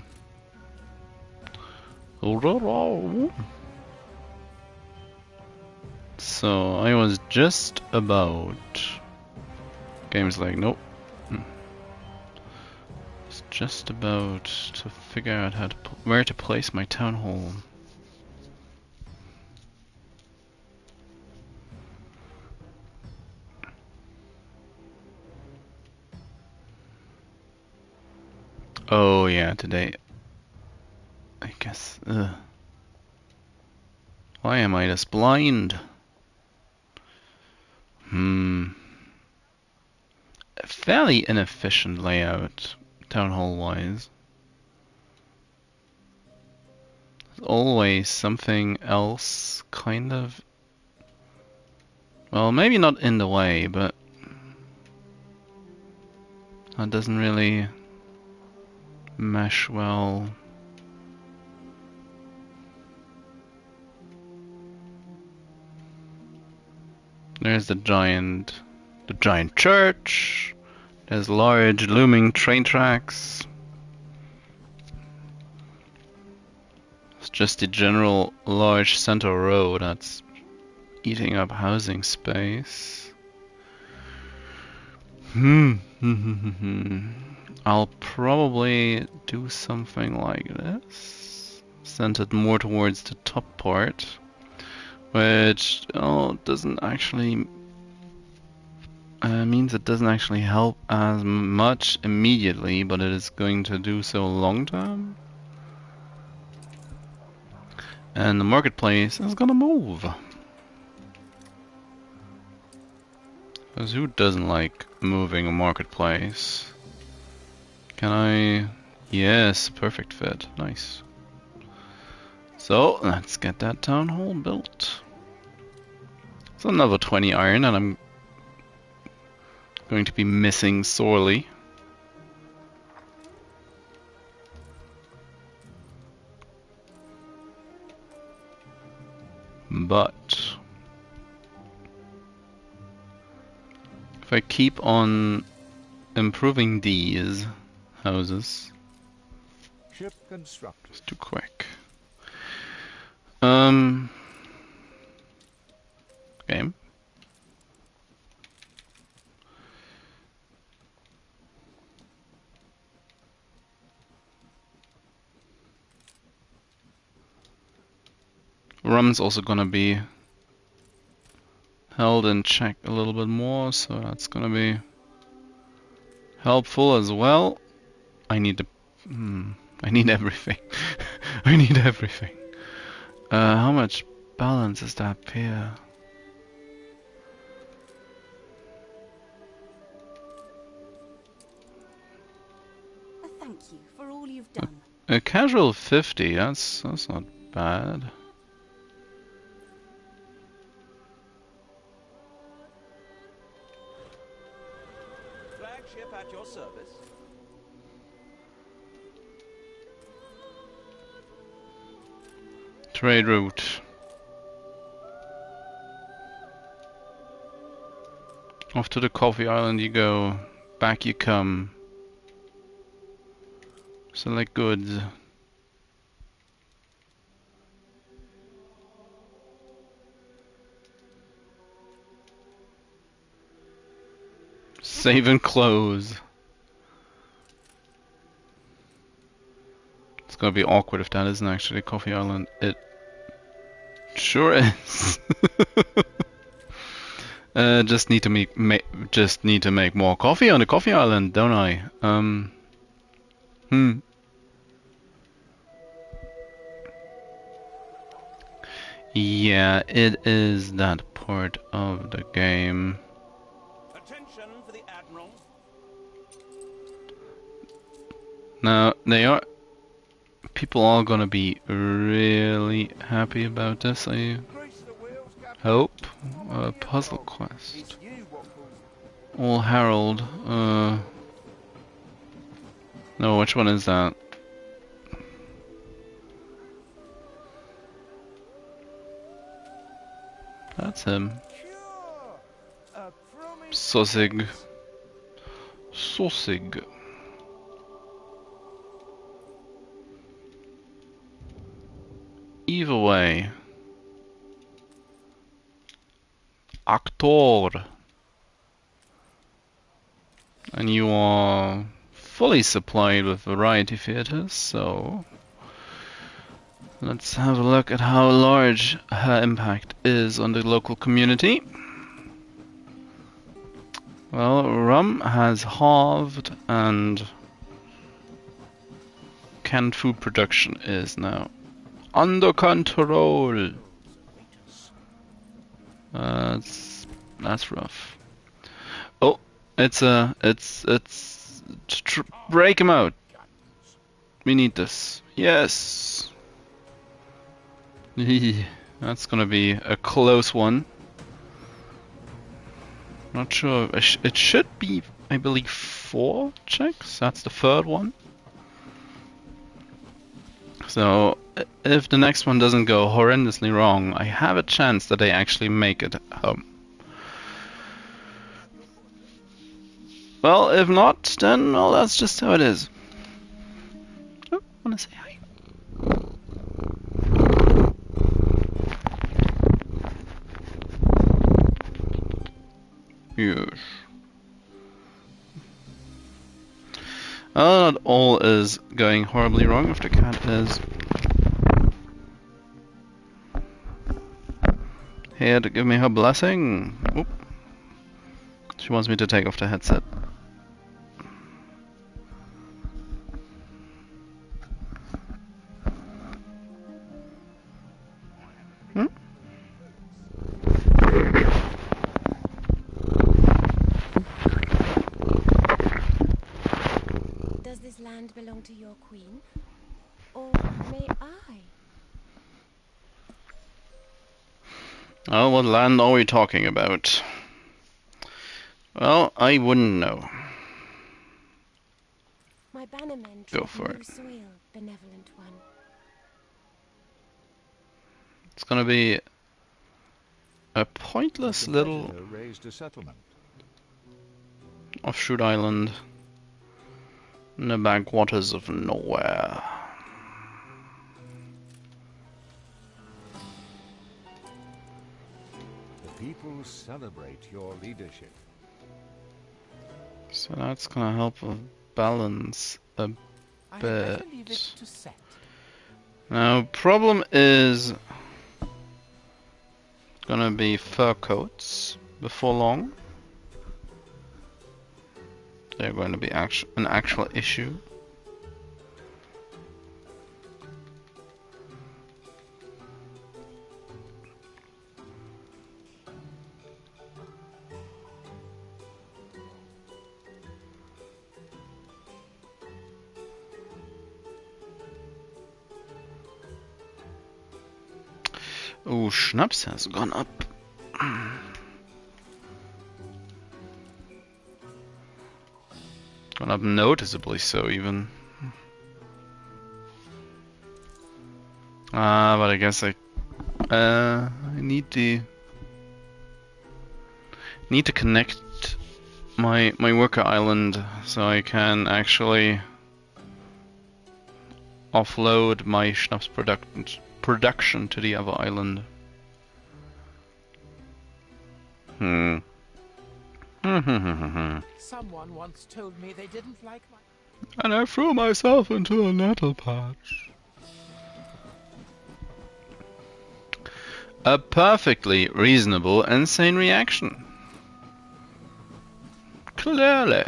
So I was just about. Game's like, nope. It's just about to figure out how to where to place my town hall. Oh yeah, today. I guess. Why am I this blind? A fairly inefficient layout, town hall wise. There's always something else, kind of. Well, maybe not in the way, but that doesn't really mesh well. There's the giant church. There's large looming train tracks. It's just the general large center road that's eating up housing space. I'll probably do something like this. Send it more towards the top part. Which doesn't actually means it doesn't actually help as much immediately, but it is going to do so long term. And the marketplace is gonna move. Because who doesn't like moving a marketplace? Can I? Yes, perfect fit. Nice. So let's get that town hall built. It's another 20 iron, and I'm going to be missing sorely. But if I keep on improving these houses, Ship constructed. it's too quick. Game. Rum's also gonna be held in check a little bit more, so that's gonna be helpful as well. I need the I need everything. I need everything. How much balance is that pair? A thank you for all you've done. A casual 50, that's not bad. Flagship at your service. Trade route. Off to the coffee island you go. Back you come. Select goods. Save and close. It's gonna be awkward if that isn't actually Coffee Island. It sure is. Just need to make more coffee on the Coffee Island, don't I? Yeah, it is that part of the game. Attention for the Admiral. Now, people are gonna be really happy about this, I hope. Puzzle quest. All Herald, no, which one is that? that's him. Sure. A promise. Sausig. Sausig. Either way. Actor. And you are fully supplied with variety theaters, so let's have a look at how large her impact is on the local community. Well, rum has halved and canned food production is now under control. That's rough. Oh, break him out. We need this. Yes. That's gonna be a close one. Not sure. It should be, I believe, 4 checks. That's the third one. So, if the next one doesn't go horrendously wrong, I have a chance that they actually make it home. Well, if not, then, well, that's just how it is. Oh, I wanna say hi. Yes. Not all is going horribly wrong if the cat is here to give me her blessing. Oop. She wants me to take off the headset. Does this land belong to your queen? Or may I? Oh, what land are we talking about? Well, I wouldn't know. My bannermen Go tread for new it. soil, benevolent one. It's gonna be a pointless little Competitor raised a settlement. offshoot island in the backwaters of nowhere. The people celebrate your leadership. So that's gonna help with balance a I had better bit. leave it to set. Now, problem is gonna be fur coats before long. They're going to be an actual issue. Oh, Schnaps has gone up. Gone up noticeably so, even. But I guess I need to connect my worker island so I can actually offload my Schnaps production to the other island. Someone once told me they didn't like my... And I threw myself into a nettle patch. A perfectly reasonable and sane reaction. Clearly.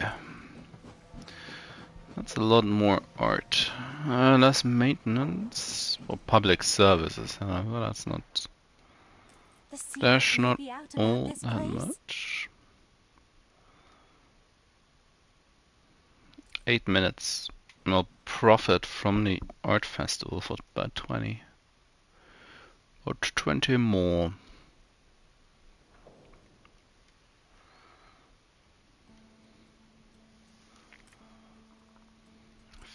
That's a lot more art. Less maintenance for public services, however, that's not... The secret That's may not be out about all this that place. much. 8 minutes. We'll profit from the art festival for about 20. Or 20 more.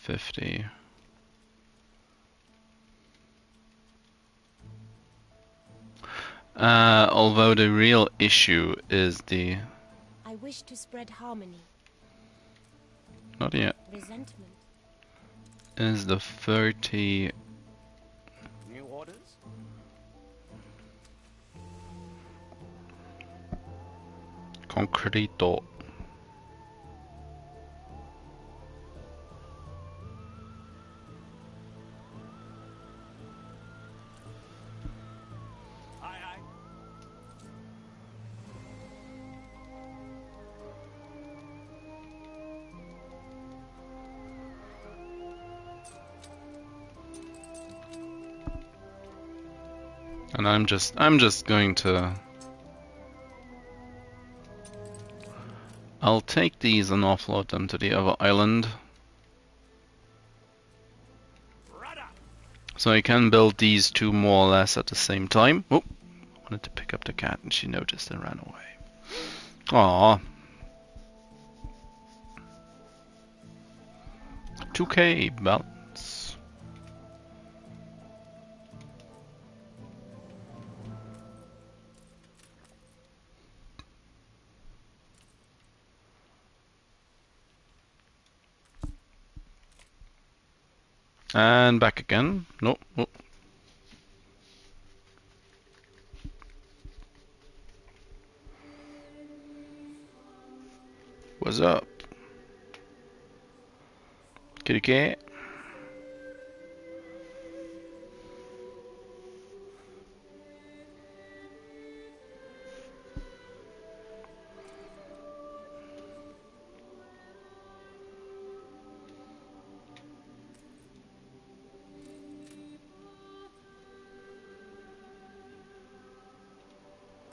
$50. Although the real issue is the... I wish to spread harmony. Not yet. Resentment. Is the 30... New orders? Concreto. Aye, aye. And I'm just going to... I'll take these and offload them to the other island. So I can build these two more or less at the same time. Oh, I wanted to pick up the cat and she noticed and ran away. Aww. 2k balance. And back again. Nope. Oh. What's up? Kitty cat?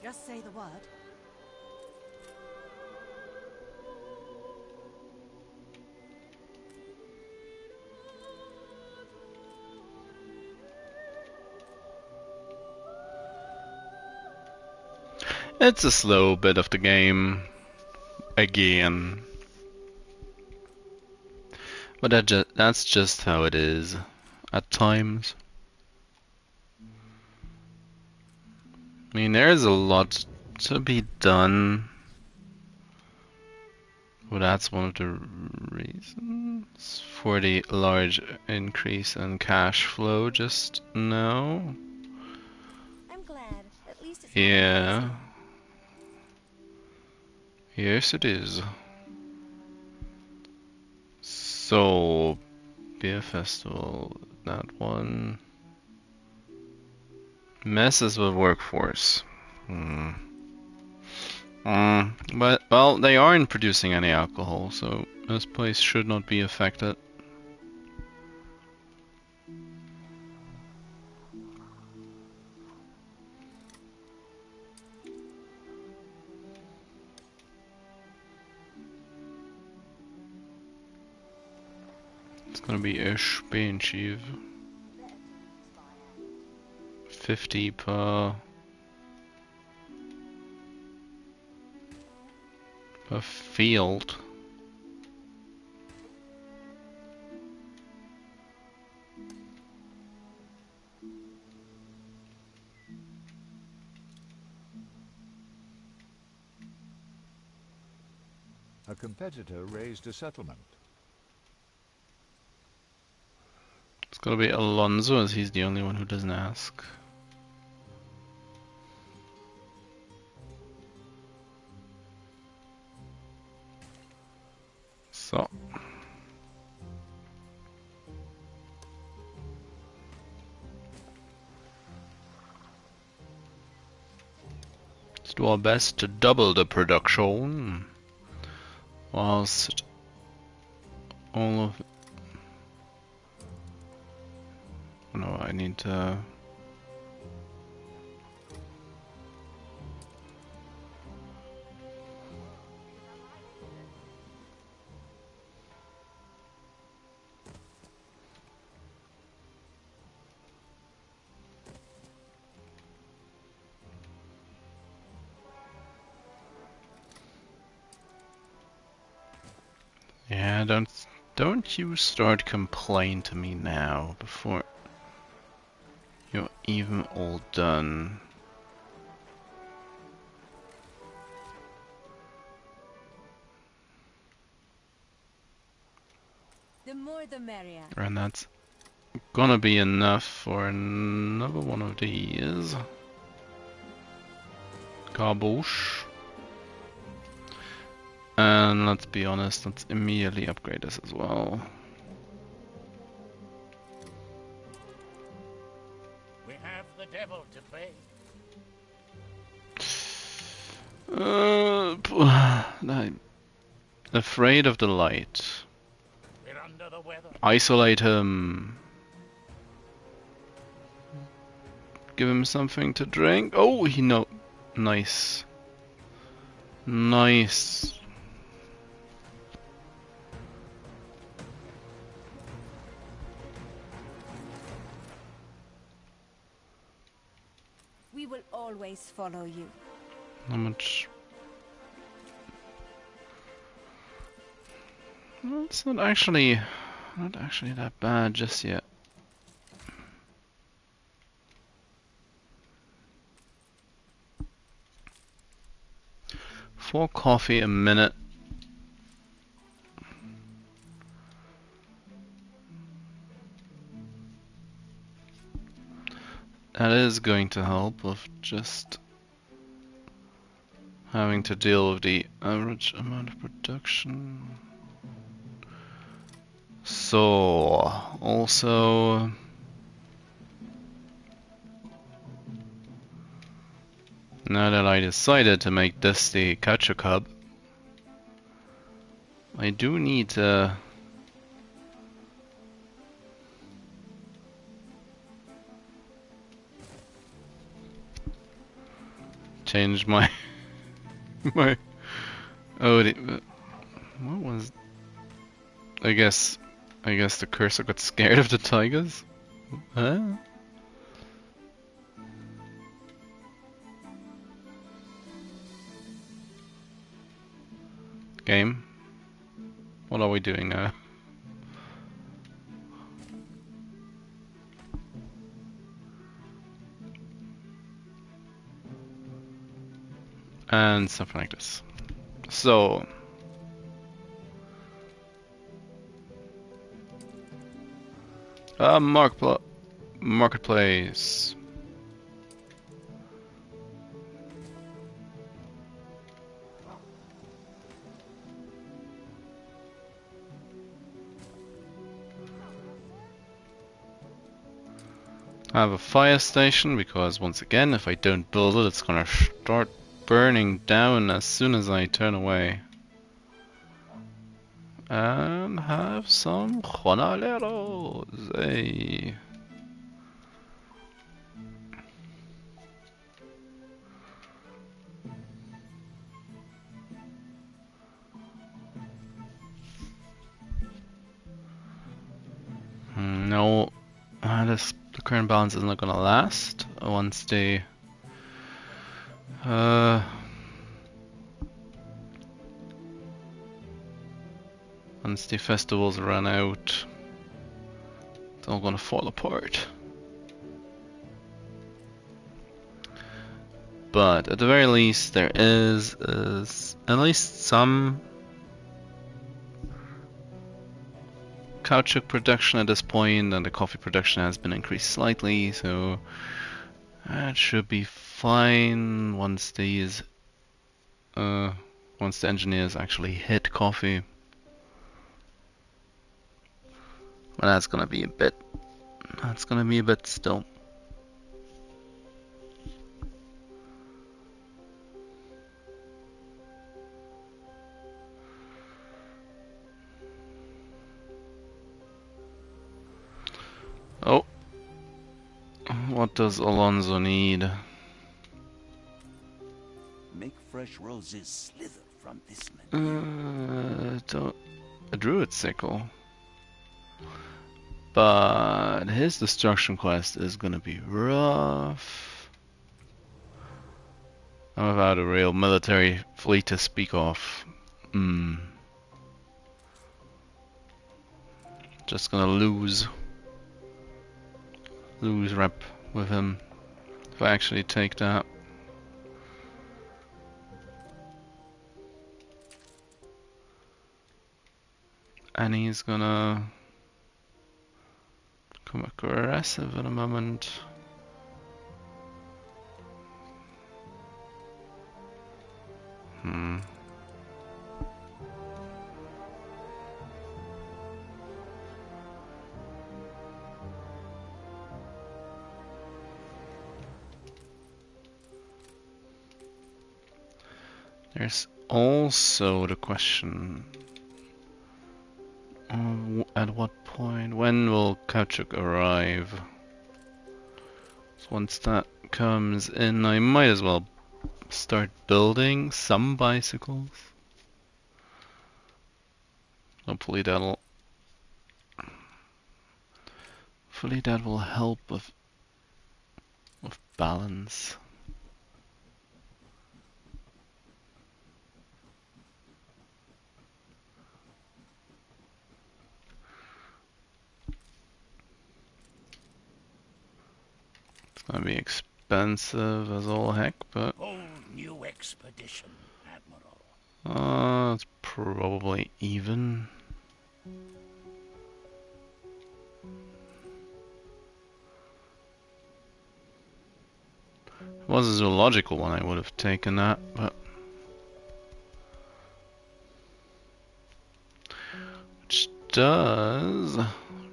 Just say the word. It's a slow bit of the game. Again. But that's just how it is. At times. I mean, there's a lot to be done. Well, that's one of the reasons for the large increase in cash flow just now. I'm glad. At least it's Yeah. Yes, it is. So, beer festival, that one. Messes with workforce. But, well, they aren't producing any alcohol, so this place should not be affected. It's gonna be expensive. 50 per field. A competitor raised a settlement. It's gonna be Alonso, as he's the only one who doesn't ask. So. Let's do our best to double the production. Whilst all of... Oh no, I need to... Yeah, don't you start complaining to me now before you're even all done. The more the merrier. And that's gonna be enough for another one of these. Garbouche. And let's be honest, let's immediately upgrade this as well. We have the devil to pay. I'm afraid of the light. We're under the weather. Isolate him. Give him something to drink. Oh, he no. Nice. Nice. We will always follow you. How much? Well, it's not actually that bad just yet. 4 coffee a minute. That is going to help with just having to deal with the average amount of production. So, also now that I decided to make this the Catcher Cub, I do need to change my my what was I guess the cursor got scared of the tigers? Huh? Game? What are we doing now? And something like this. So marketplace. I have a fire station because once again, if I don't build it, it's gonna start burning down as soon as I turn away. And have some jornaleros. Hey. No, the current balance is not gonna last once the festivals run out. It's all gonna fall apart. But at the very least, there is at least some caoutchouc production at this point, and the coffee production has been increased slightly, so that should be fine once these once the engineers actually hit coffee. Well, that's gonna be a bit still. Oh, what does Alonso need? Make fresh roses slither from this man. A druid sickle. But his destruction quest is gonna be rough. I'm without a real military fleet to speak of. Just gonna lose rep with him if I actually take that. And he's gonna Come aggressive at the moment. There's also the question of at what point, when will Kautschuk arrive? So once that comes in, I might as well start building some bicycles. Hopefully that will help with balance. It's gonna be expensive as all heck, but Whole new expedition, Admiral. it's probably even. If it was a zoological one, I would have taken that, but which does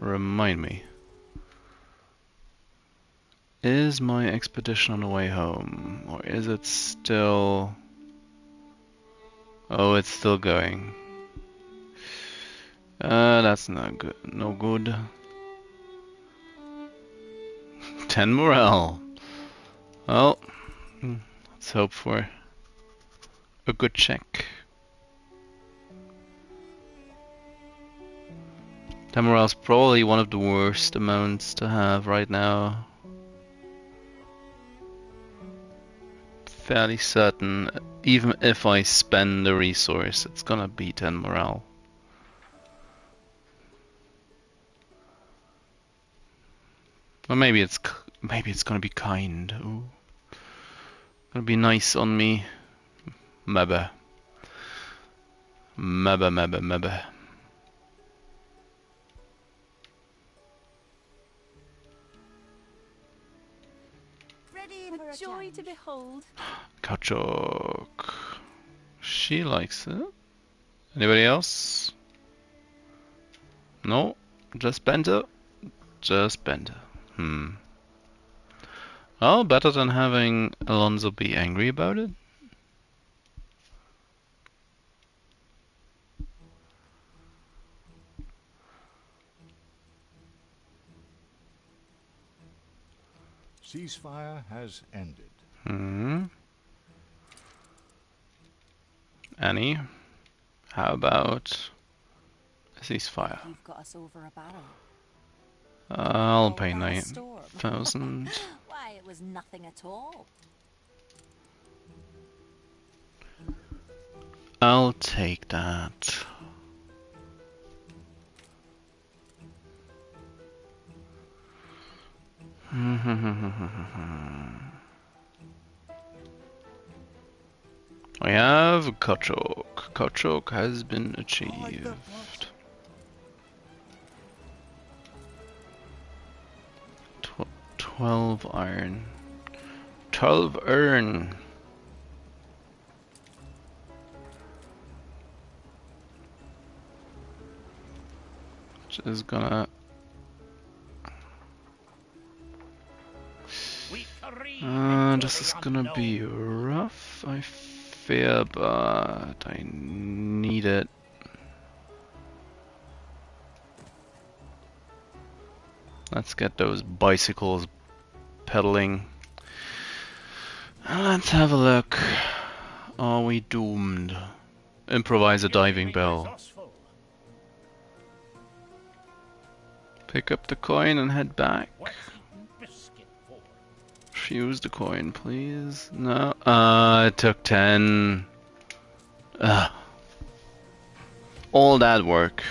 remind me. Is my expedition on the way home, or is it still... Oh, it's still going. That's not good. No good. 10 morale. Well, let's hope for a good check. 10 morale is probably one of the worst amounts to have right now. Fairly certain, even if I spend the resource, it's gonna be 10 morale. Or maybe it's gonna be kind. Ooh. Gonna be nice on me. Maybe. Maybe. Ready for A a joy challenge. to behold. Kautschuk. She likes it. Anybody else? No? Just Bento? Just Bento. Well, better than having Alonso be angry about it. Ceasefire has ended. Annie, how about a ceasefire? You've got us over a barrel. I'll All pay that storm. 9,000. Why, it was nothing at all. I'll take that. We have Kautschuk. Kautschuk has been achieved. 12 iron. 12 iron. Which is gonna... this is gonna be rough, I fear, but I need it. Let's get those bicycles pedaling. Let's have a look. Are we doomed? Improvise a diving bell. Pick up the coin and head back. Fuse the coin, please. No. It took 10. All that work.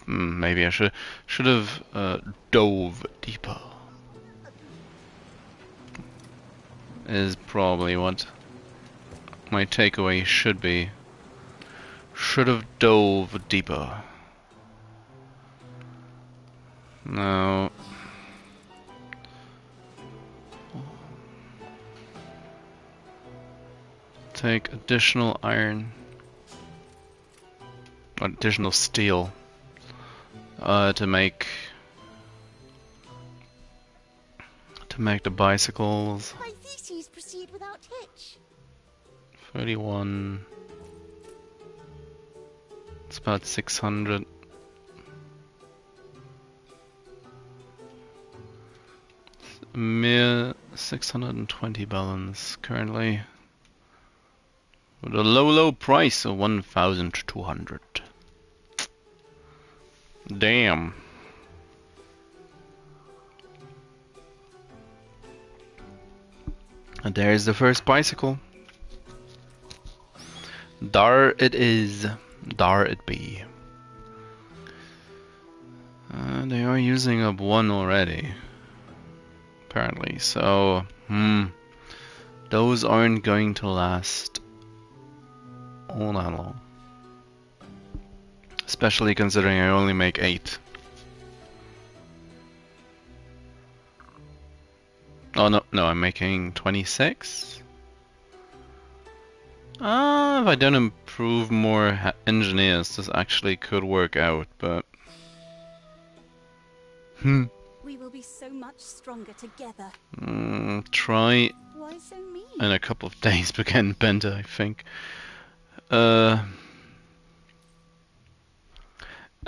Maybe I should have dove deeper. Is probably what my takeaway should be Should have dove deeper. No. Take additional iron. Additional steel. To make the bicycles. My theses proceed without hitch. 31. It's about 600. A mere 620 balance currently. With a low price of 1,200. Damn. And there's the first bicycle. Dar it is. Dar it be. They are using up one already. Apparently, so those aren't going to last all that long. Especially considering I only make 8. Oh no, I'm making 26. If I don't improve more engineers, this actually could work out, but We will be so much stronger together. try Why so mean? in a couple of days again, Benta, I think. At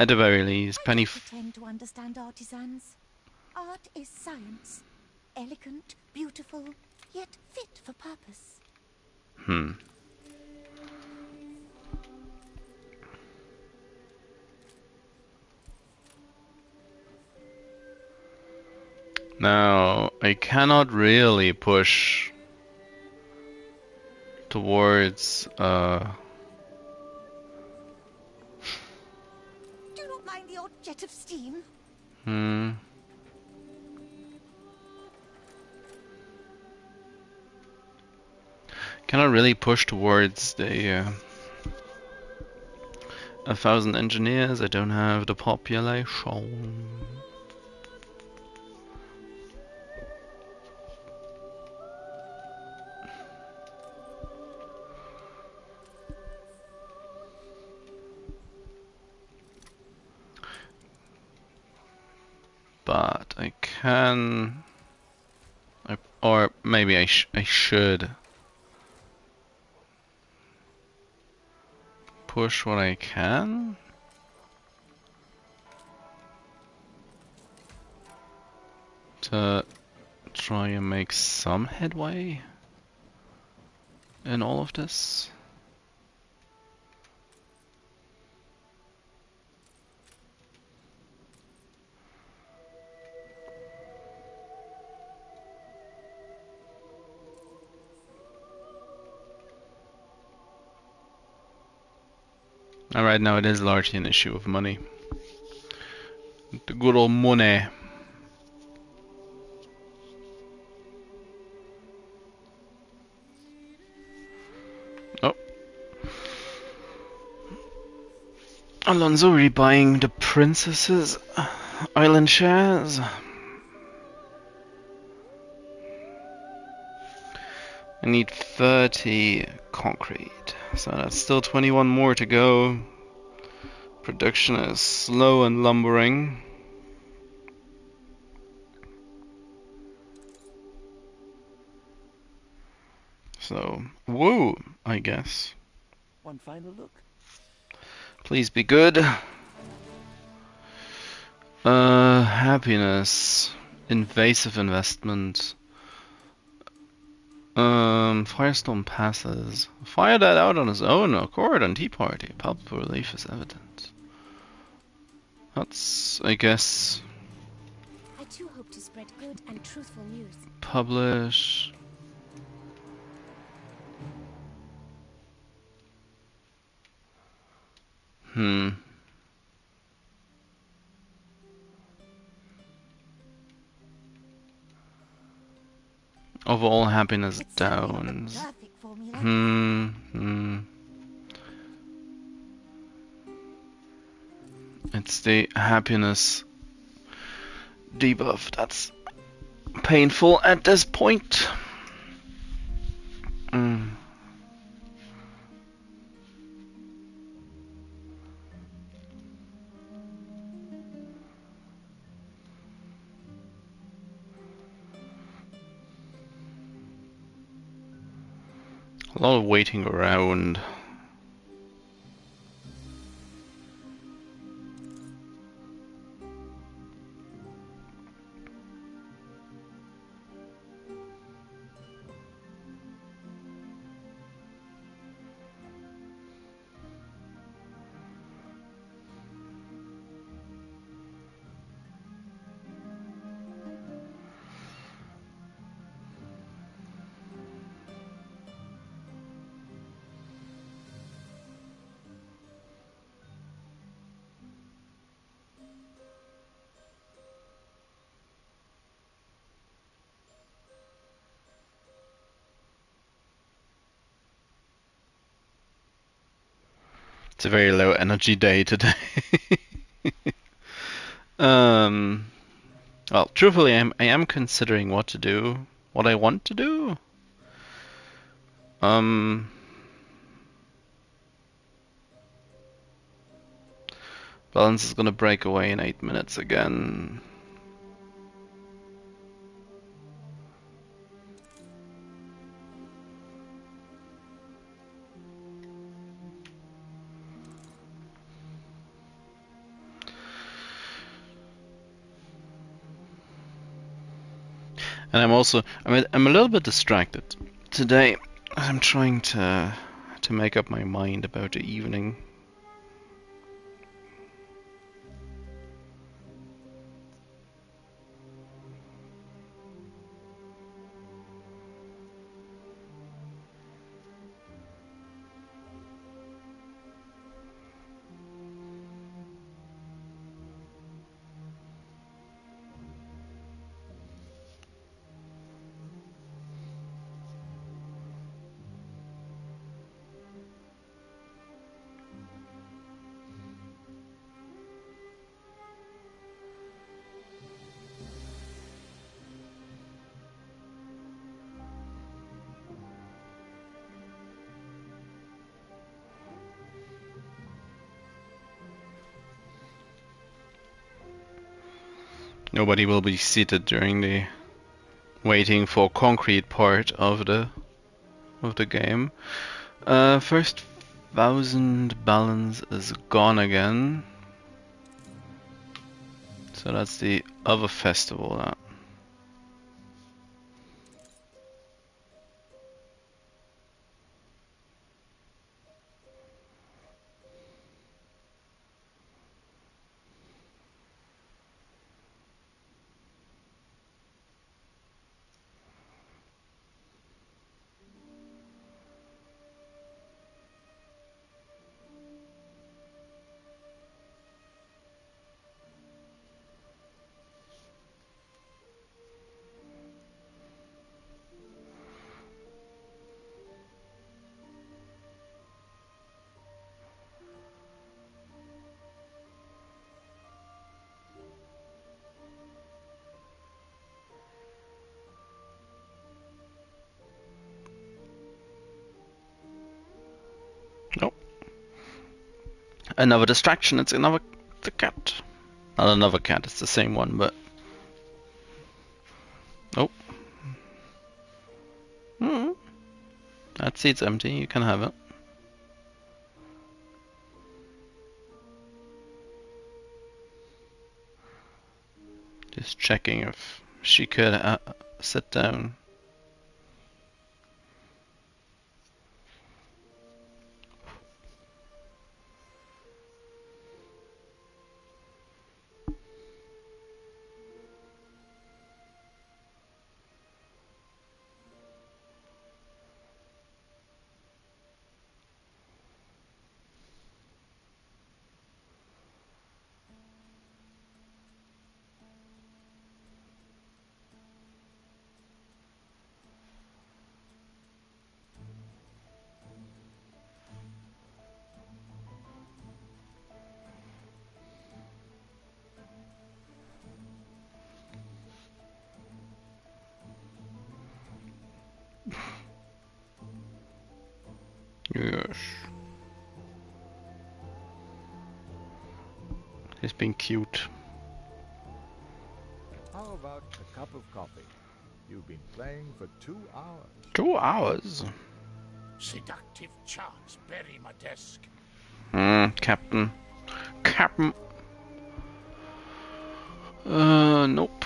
the very least, I don't pretend to understand artisans. Art is science. Elegant, beautiful, yet fit for purpose. Now, I cannot really push towards Do not mind the odd jet of steam. Cannot really push towards the 1,000 engineers. I don't have the population. But I can, or maybe I should push what I can to try and make some headway in all of this. Alright, now it is largely an issue of money. The good old money. Oh. Alonso rebuying the princess's island shares. I need 30 concrete. So that's still 21 more to go. Production is slow and lumbering. So, woo, I guess. One final look. Please be good. Happiness. Invasive investment. Firestorm passes. Fire that out on his own accord on Tea Party. Palpable relief is evident. That's, I guess. I too hope to spread good and truthful news. Publish. Overall happiness It's certainly not the downs. perfect formula. It's the happiness debuff that's painful at this point. Mm. A lot of waiting around. It's a very low energy day today. Well, truthfully, I am considering what to do, what I want to do. Balance is gonna break away in 8 minutes again. And I'm a little bit distracted today. I'm trying to make up my mind about the evening. Nobody will be seated during the waiting for concrete part of the game. First 1,000 balance is gone again. So that's the other festival now. Nope. Another distraction. It's the cat. Not another cat. It's the same one, but oh. That seat's empty. You can have it. Just checking if she could sit down. Yes. He's being cute. How about a cup of coffee? You've been playing for 2 hours. 2 hours? Seductive charms bury my desk. Captain. Captain. Nope.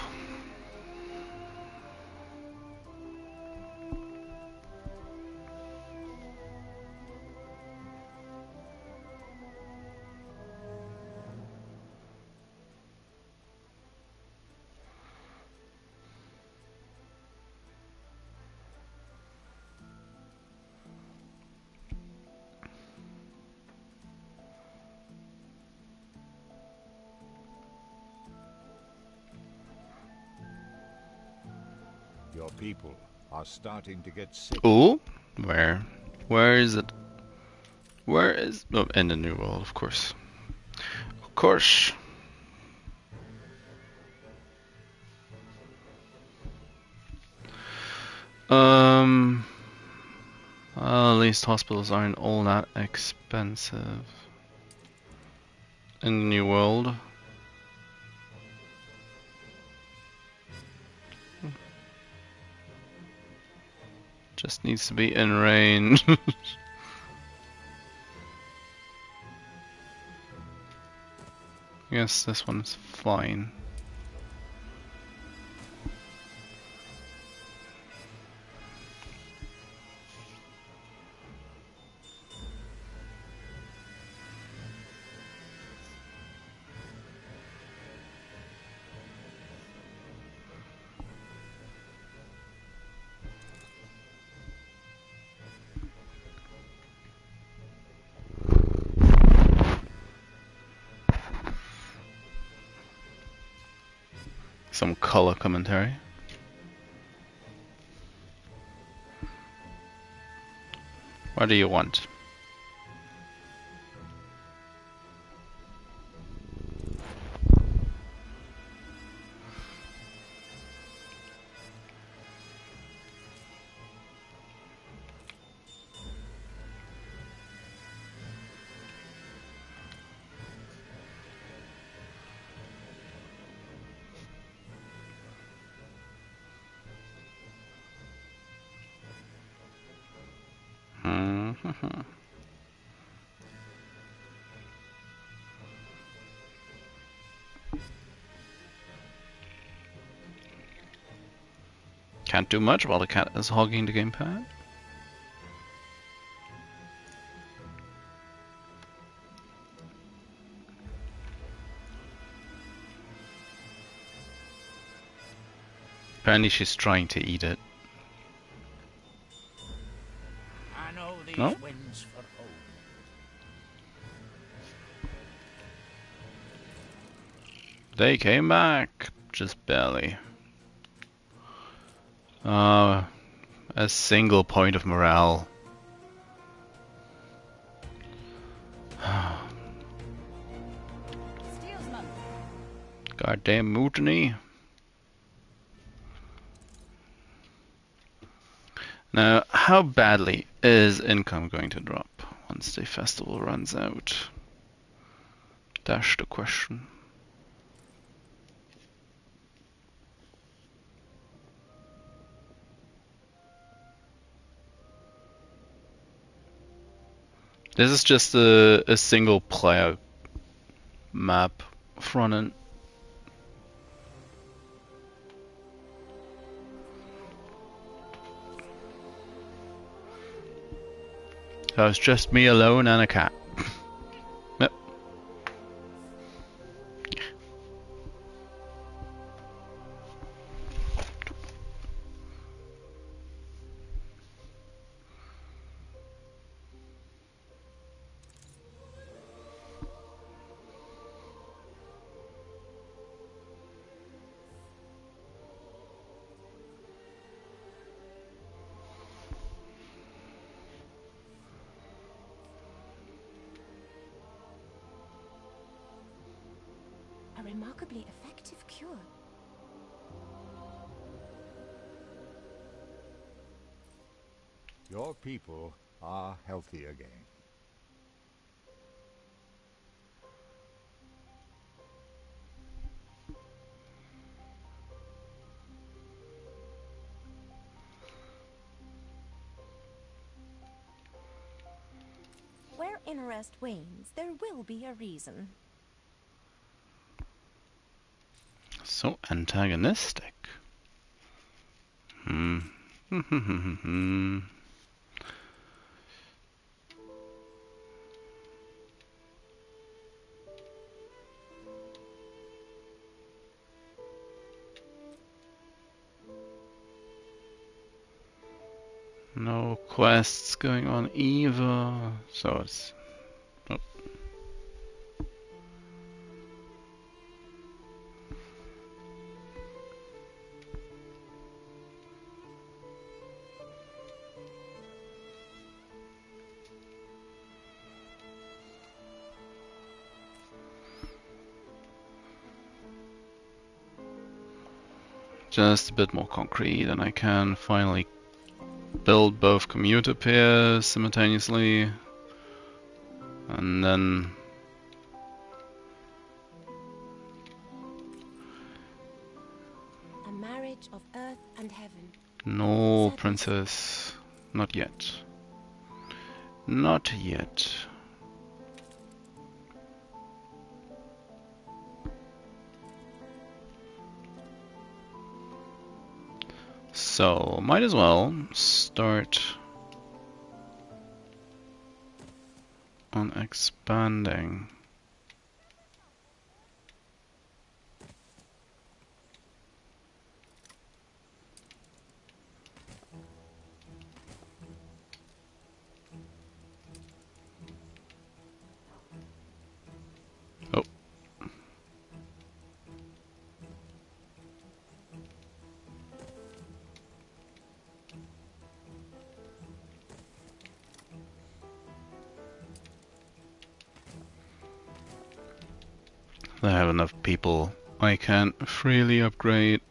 Your people are starting to get sick. Ooh, where? Where is it? Where is? Oh, in the New World, of course. Of course. Well, at least hospitals aren't all that expensive in the New World. Just needs to be in range. Yes, this one's fine. Some color commentary. What do you want? Can't do much while the cat is hogging the gamepad. Apparently she's trying to eat it. Anno these No? winds for home. They came back, just barely. A single point of morale. Steelsman. Goddamn mutiny. Now, how badly is income going to drop once the festival runs out? That's the question. This is just a single player map front end. So it's just me alone and a cat. Yep. A remarkably effective cure. Your people are healthy again. Where interest wanes, there will be a reason. So antagonistic. Hmm. No quests going on either, so it's... Oh. Just a bit more concrete, and I can finally build both commuter pairs simultaneously, and then A marriage of earth and heaven. no, Sadness. princess, not yet, not yet. So might as well start on expanding. Oh. I have enough people. I can freely upgrade.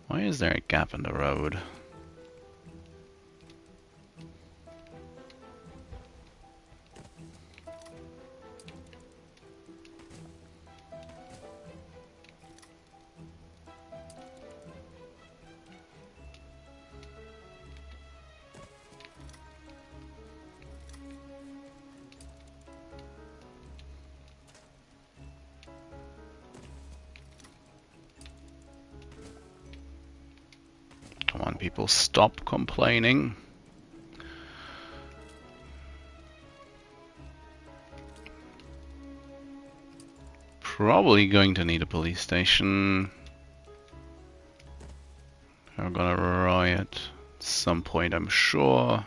Why is there a gap in the road? Come on, people, stop complaining. Probably going to need a police station. We're gonna riot at some point, I'm sure.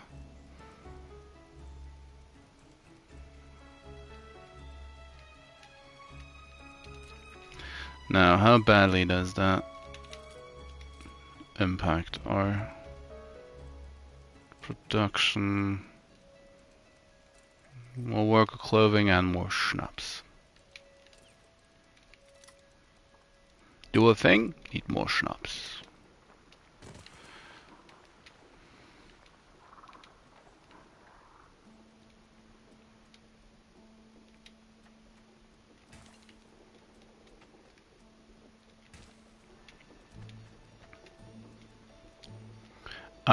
Now, how badly does that impact our production? More worker clothing and more schnapps. Do a thing, need more schnapps.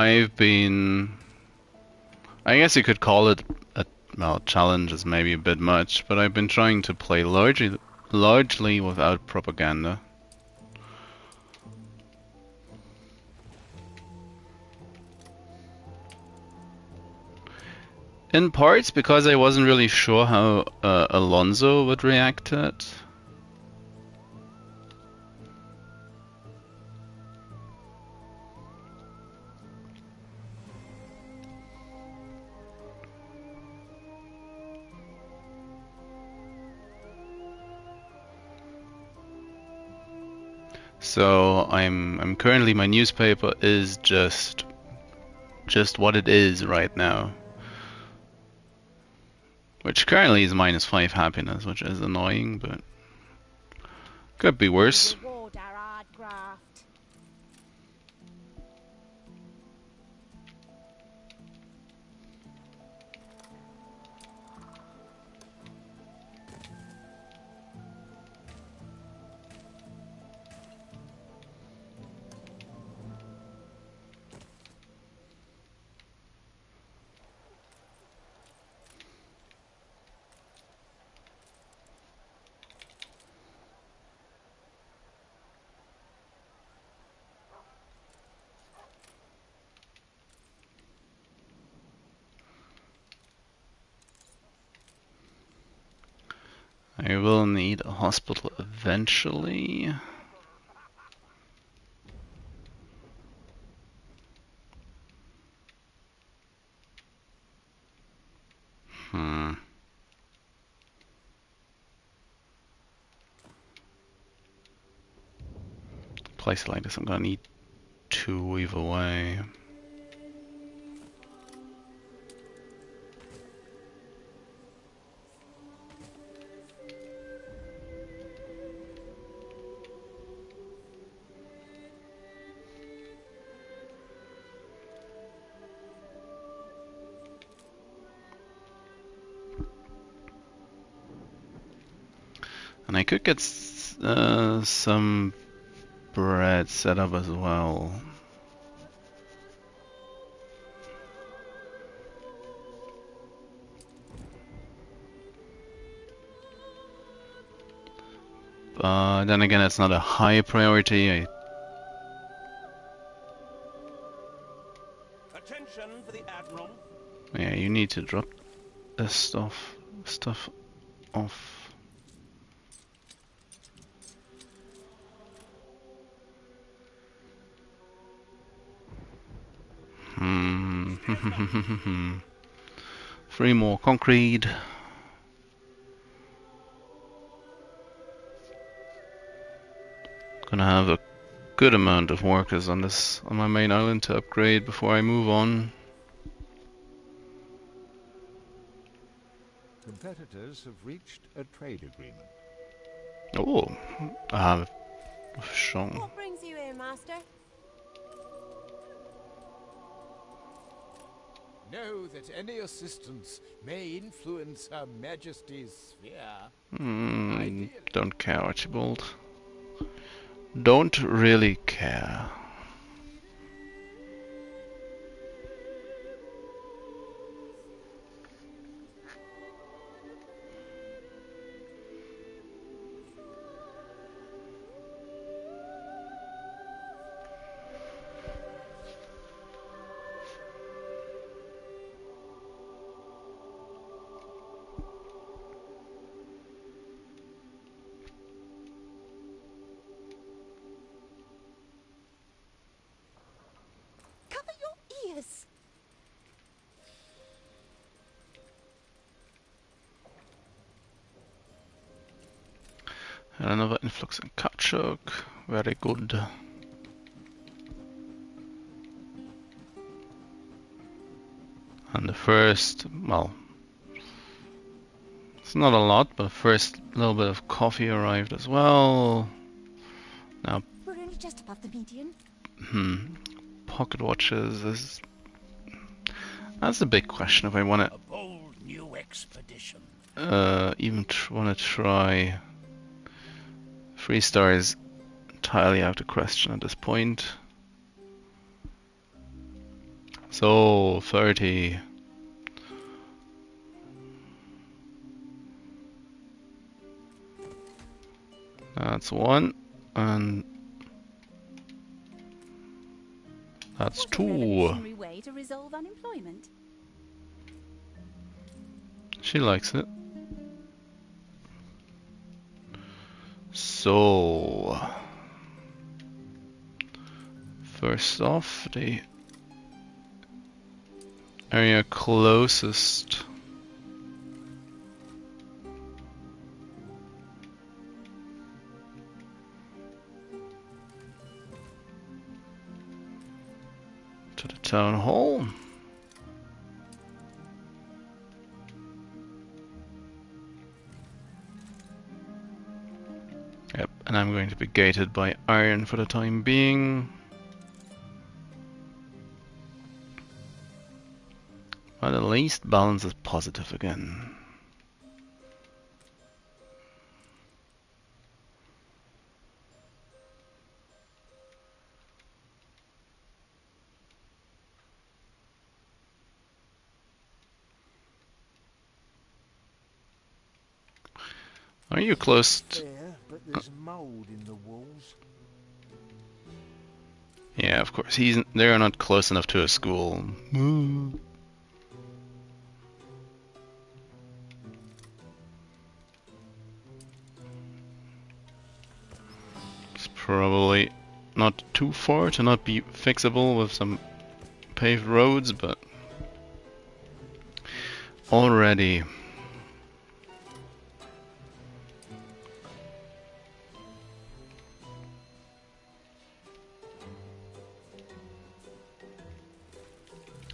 I guess you could call it a, well, challenge is maybe a bit much, but I've been trying to play largely without propaganda. In parts because I wasn't really sure how Alonso would react to it. So I'm currently, my newspaper is just what it is right now. Which currently is -5 happiness, which is annoying, but could be worse. Reward our hard graft. I will need a hospital eventually. Place like this, I'm gonna need 2 either way. And I could get some bread set up as well. But then again, it's not a high priority. Attention for the Admiral. Yeah, you need to drop this stuff off. Hmm. 3 more concrete. Gonna have a good amount of workers on my main island to upgrade before I move on. Competitors have reached a trade agreement. Oh, I have a strong. What brings you here, Master? Know that any assistance may influence Her Majesty's sphere. Don't care, Archibald. Don't really care. Cover your ears. And another influx in Kachuk. Very good. And the first, well, it's not a lot, but first little bit of coffee arrived as well. Now, We're only just above the median. pocket watches. That's a big question if I want A bold new expedition. to even want to try. 3 stars entirely out of question at this point. So 30. That's 1, and that's What a 2. revolutionary way to resolve unemployment. She likes it. So, first off, the area closest to the town hall. Yep, and I'm going to be gated by iron for the time being. But at least balance is positive again. Are you close to... There, but there's mould in the walls. Yeah, of course. They're not close enough to a school. Probably not too far to not be fixable with some paved roads, but already.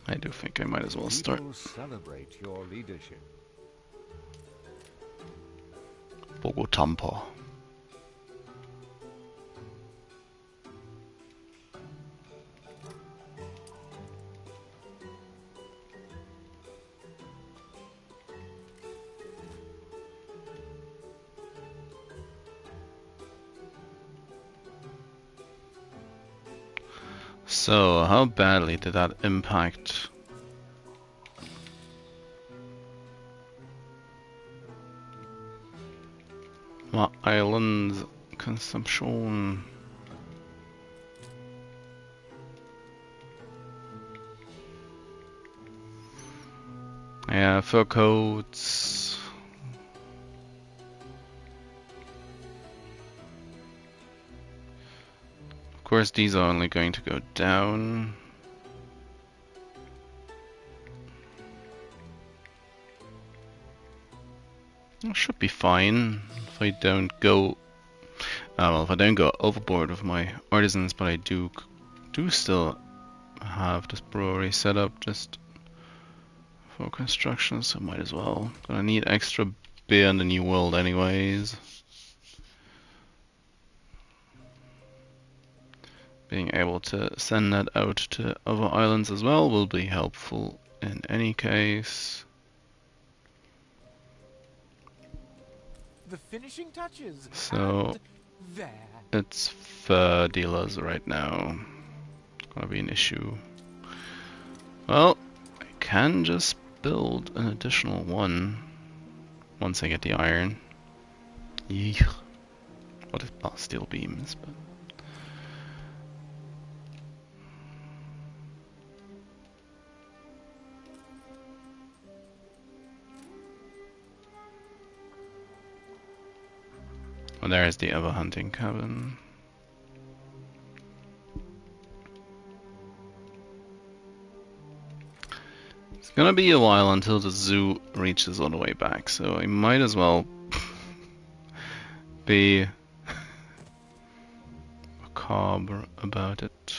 I do think I might as well start. People celebrate your leadership. Bogotampa. So, how badly did that impact my island's consumption? Yeah, fur coats. Of course, these are only going to go down. It should be fine if I don't go. Well, if I don't go overboard with my artisans, but I do still have this brewery set up just for construction, so might as well. Gonna need extra beer in the new world, anyways. Being able to send that out to other islands as well will be helpful in any case. The finishing touches. So And there. it's fur dealers right now. Gonna be an issue. Well, I can just build an additional one once I get the iron. Yeesh. What is steel beams? But well, there's the other hunting cabin. It's gonna be a while until the zoo reaches all the way back, so I might as well be macabre about it.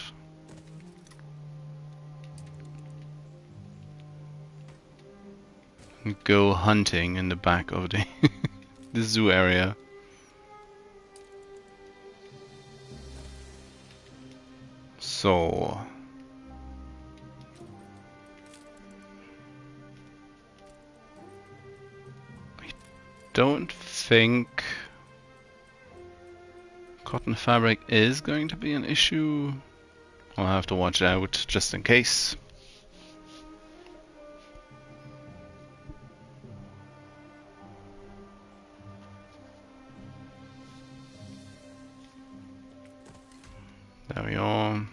And go hunting in the back of the the zoo area. So I don't think cotton fabric is going to be an issue. I'll have to watch out just in case. There we are.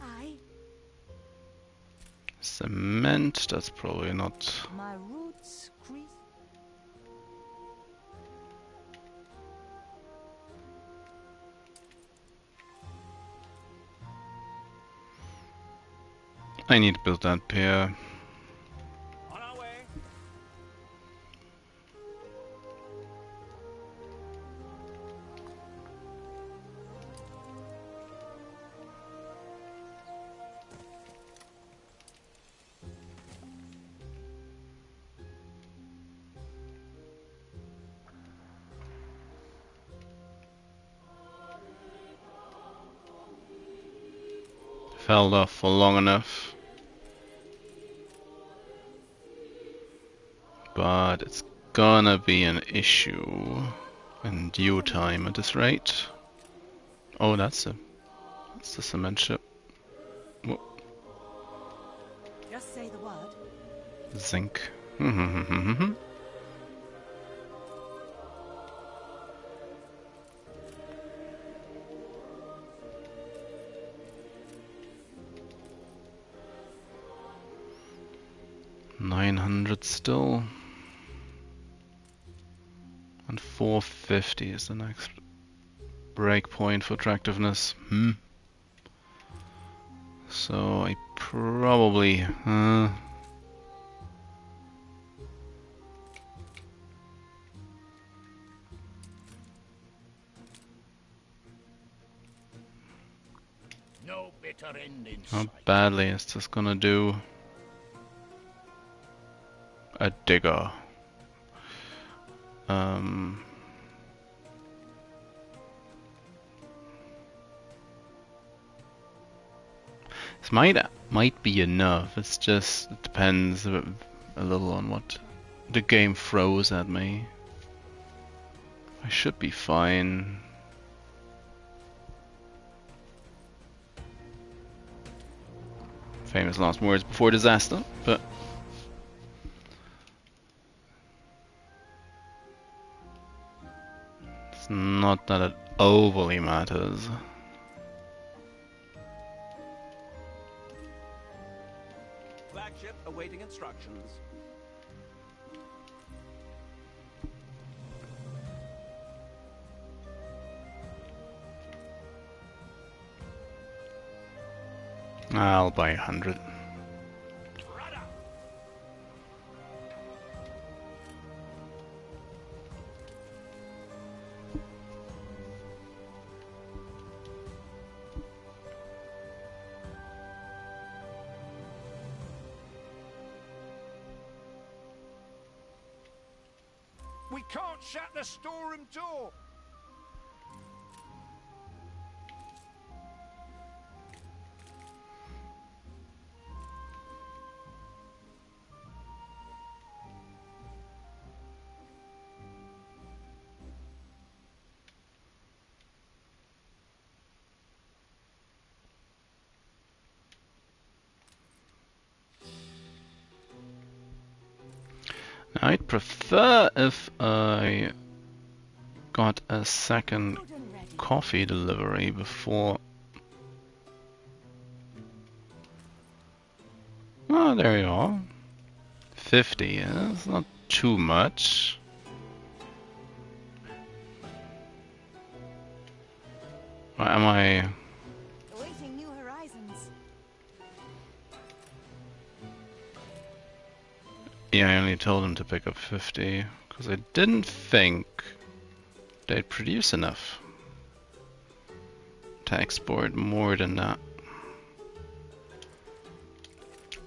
Aye. Cement, that's probably not. My roots crease. I need to build that pier. On our way. Held off for long enough. But it's gonna be an issue in due time at this rate. Oh, that's the cement ship. Whoa. Zinc. 900 still. And 450 is the next breakpoint for attractiveness. So I probably... No bitter end in how sight. badly is this gonna do? A digger. This might be enough. It depends a little on what the game throws at me. I should be fine. Famous last words before disaster, but it's not that it overly matters. Flagship awaiting instructions. I'll buy 100. We can't shut the storeroom door. I'd prefer if I got a second coffee delivery before... Oh, there you are. 50, yeah, that's not too much. Am I... Awaiting new horizons. Yeah, I only told him to pick up 50, because I didn't think they'd produce enough to export more than that.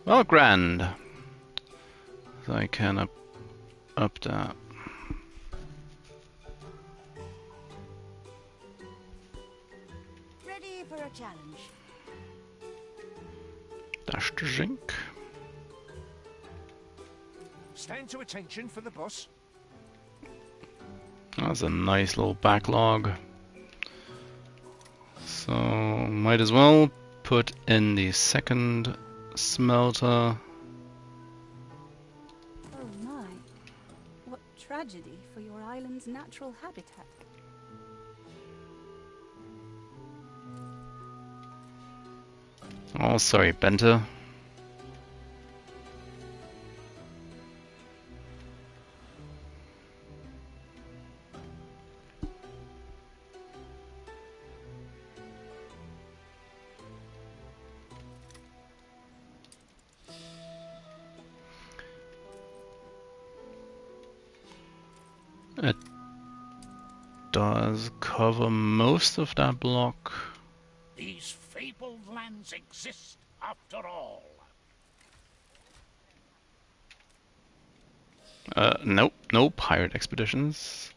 Well, grand. So I can up that. Ready for a challenge. That's the zinc. Stand to attention for the boss. That's a nice little backlog. So might as well put in the second smelter. Oh my. What tragedy for your island's natural habitat. Oh, sorry, Benta. It does cover most of that block. These fabled lands exist after all. Nope, no pirate expeditions.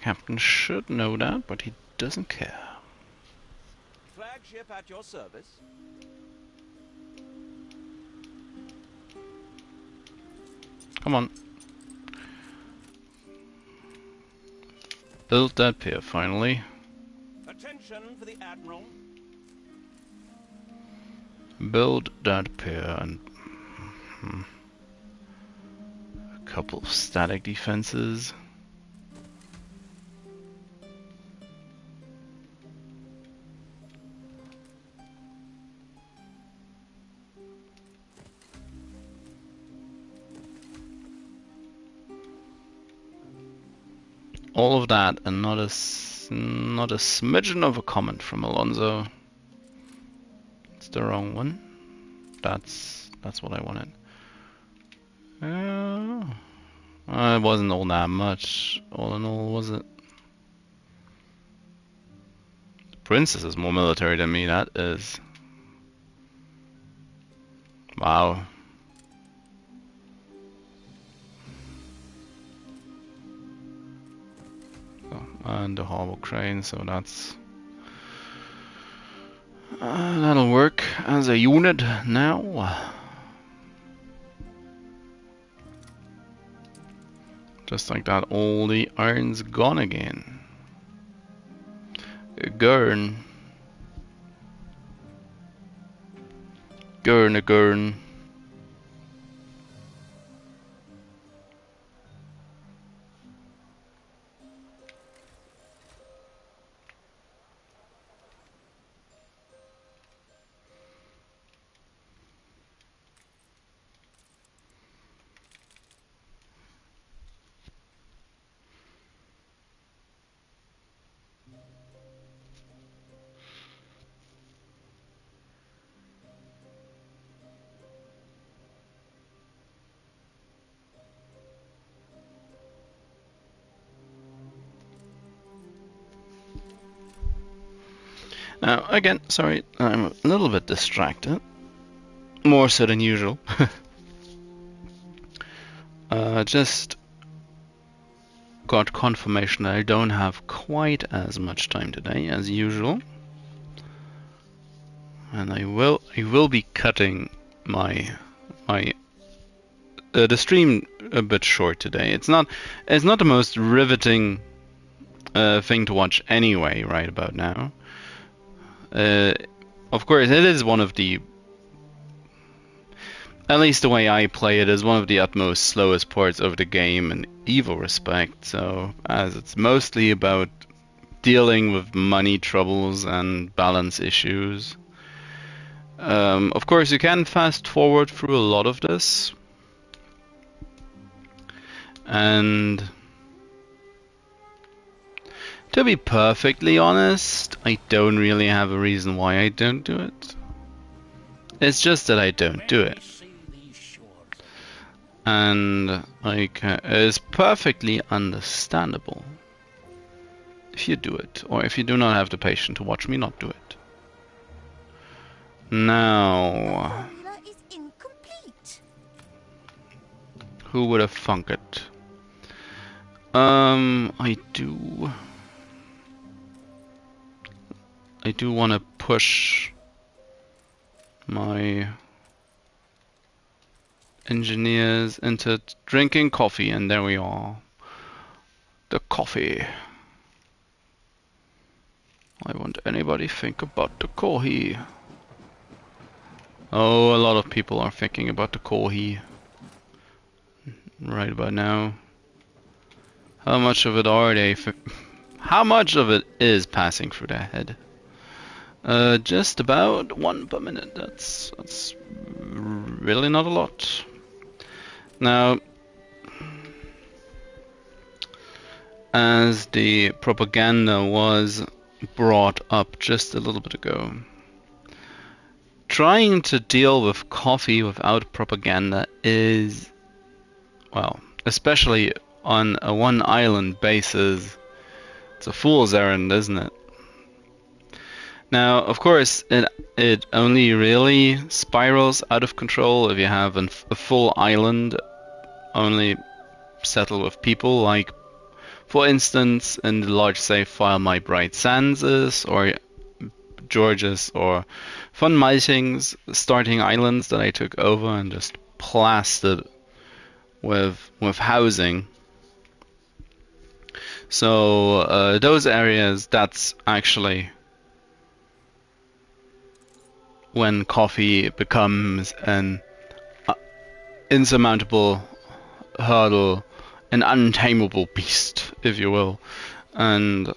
Captain should know that, but he doesn't care. Flagship at your service. Come on. Build that pier finally. Attention for the Admiral. Build that pier and... couple of static defenses. All of that, and not a smidgen of a comment from Alonso. It's the wrong one. That's what I wanted. It wasn't all that much. All in all, was it? The princess is more military than me. That is. Wow. And the harbor crane, so that's that'll work as a unit now. Just like that, all the iron's gone again. Gurn. Gurn. Now, again, sorry, I'm a little bit distracted. More so than usual. Just got confirmation that I don't have quite as much time today as usual. And I will be cutting the stream a bit short today. It's not the most riveting thing to watch anyway right about now. Of course, it is one of the, at least the way I play it, is one of the utmost slowest parts of the game in evil respect. So, as it's mostly about dealing with money troubles and balance issues. Of course, you can fast forward through a lot of this. And to be perfectly honest, I don't really have a reason why I don't do it. It's just that I don't do it. And it's perfectly understandable if you do it, or if you do not have the patience to watch me not do it. Now, who would have thunk it? I do want to push my engineers into drinking coffee, and there we are. The coffee. Why won't anybody think about the coffee? Oh, a lot of people are thinking about the coffee right about now. How much of it are they? How much of it is passing through their head? Just about 1 per minute. That's really not a lot. Now, as the propaganda was brought up just a little bit ago, trying to deal with coffee without propaganda is, well, especially on a one island basis, it's a fool's errand, isn't it? Now, of course, it only really spirals out of control if you have a full island only settled with people, like, for instance, in the large save file My Bright Sands is, or George's, or Von Malching's starting islands that I took over and just plastered with housing. So those areas, that's actually when coffee becomes an insurmountable hurdle, an untamable beast, if you will. And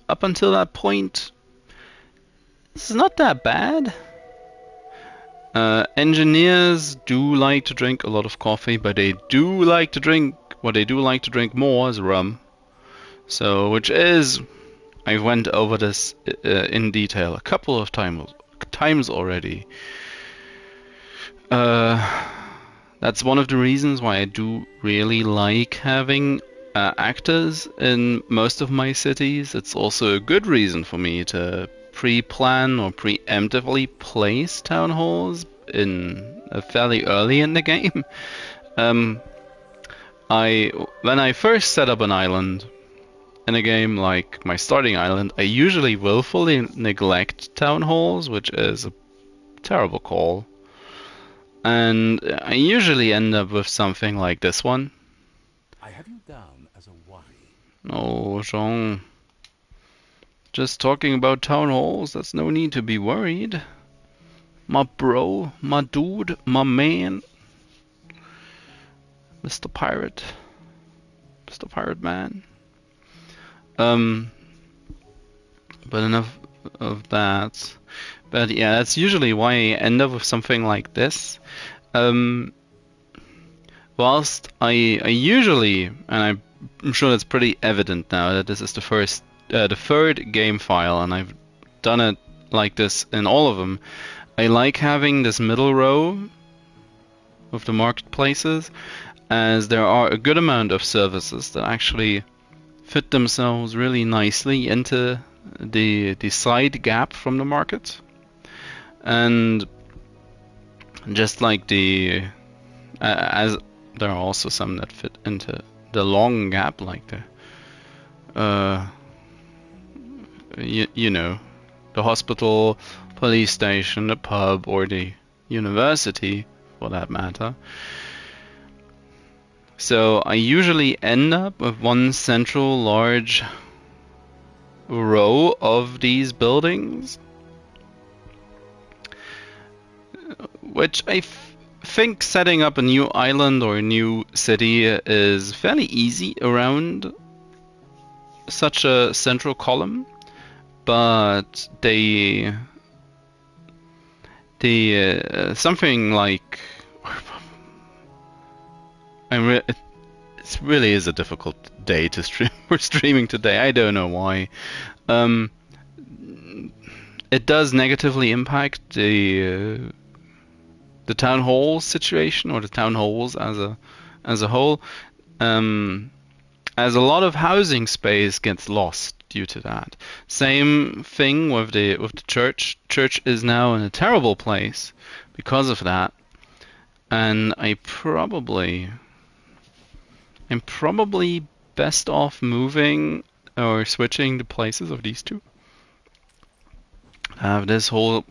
up until that point, it's not that bad. Engineers do like to drink a lot of coffee, but they do like to drink, what they do like to drink more is rum. So, which is, I went over this in detail a couple of times already. That's one of the reasons why I do really like having actors in most of my cities. It's also a good reason for me to pre-plan or preemptively place town halls in fairly early in the game. When I first set up an island in a game like my starting island, I usually willfully neglect town halls, which is a terrible call. And I usually end up with something like this one. I have you down as a worry. Oh, Jean. Just talking about town halls, there's no need to be worried. My bro, my dude, my man. Mr. Pirate. Mr. Pirate Man. But enough of that. But yeah, that's usually why I end up with something like this. Whilst I usually, and I'm sure that's pretty evident now that this is the third game file, and I've done it like this in all of them. I like having this middle row of the marketplaces, as there are a good amount of services that actually fit themselves really nicely into the side gap from the market. And just like as there are also some that fit into the long gap, like the you know, the hospital, police station, the pub, or the university for that matter. So I usually end up with one central large row of these buildings, which I think setting up a new island or a new city is fairly easy around such a central column, but something like it really is a difficult day to stream. We're streaming today. I don't know why. It does negatively impact the town hall situation, or the town halls as a whole, as a lot of housing space gets lost due to that. Same thing with the church. Church is now in a terrible place because of that, and I'm probably best off moving or switching the places of these two. Have this whole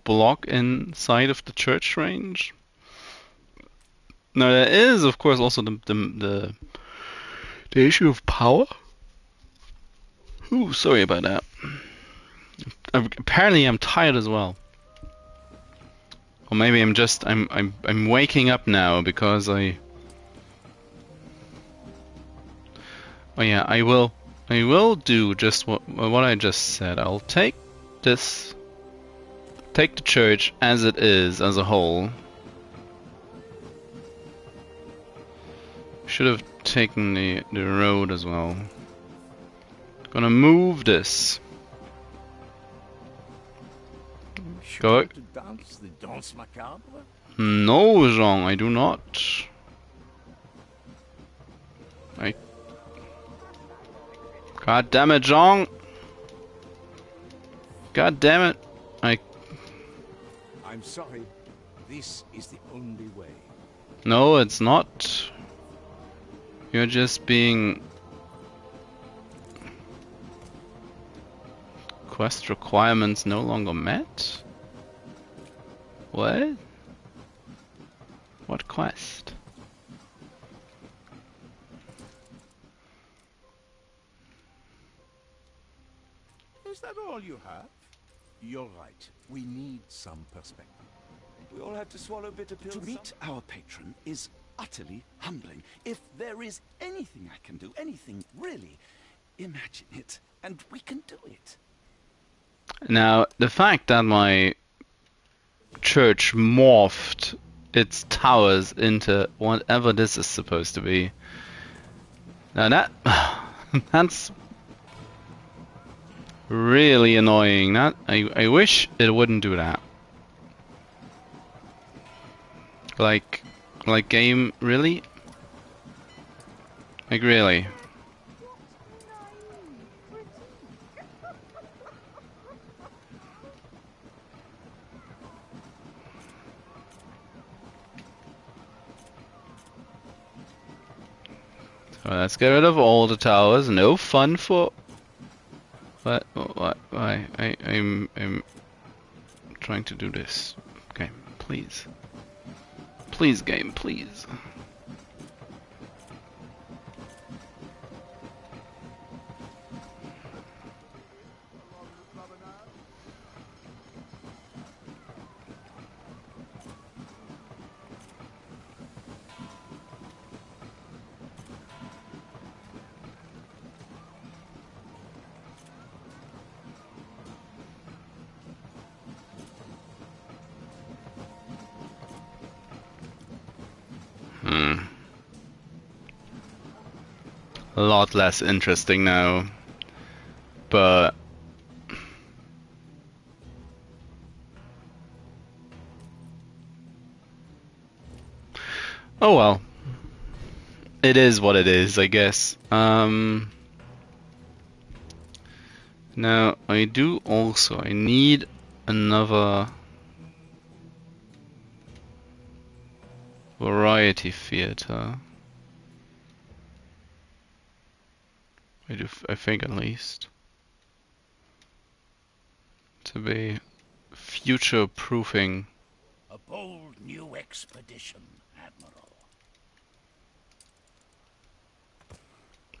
block inside of the church range. Now there is, of course, also the issue of power. Ooh, sorry about that. Apparently I'm tired as well. Or maybe I'm waking up now because I. Oh yeah, I will do just what I just said. I'll take the church as it is, as a whole. Should have taken the road as well. Gonna move this. Go. To dance the danse macabre? No, Jean, I do not. God damn it, Jean! God damn it! I'm sorry. This is the only way. No, it's not. You're just being... Quest requirements no longer met? What? What quest? Is that all you have? You're right. We need some perspective. We all have to swallow bitter pills. To meet our patron is utterly humbling. If there is anything I can do, anything really, imagine it, and we can do it. Now, the fact that my church morphed its towers into whatever this is supposed to be. Now that's really annoying. I wish it wouldn't do that. Like game, really? Like really? So let's get rid of all the towers. No fun for. What? Why? I'm trying to do this. Okay, please. Please, game, please. A lot less interesting now, but oh well, it is what it is, I guess. Now I need another variety theater. I think at least. To be future-proofing. A bold new expedition, Admiral.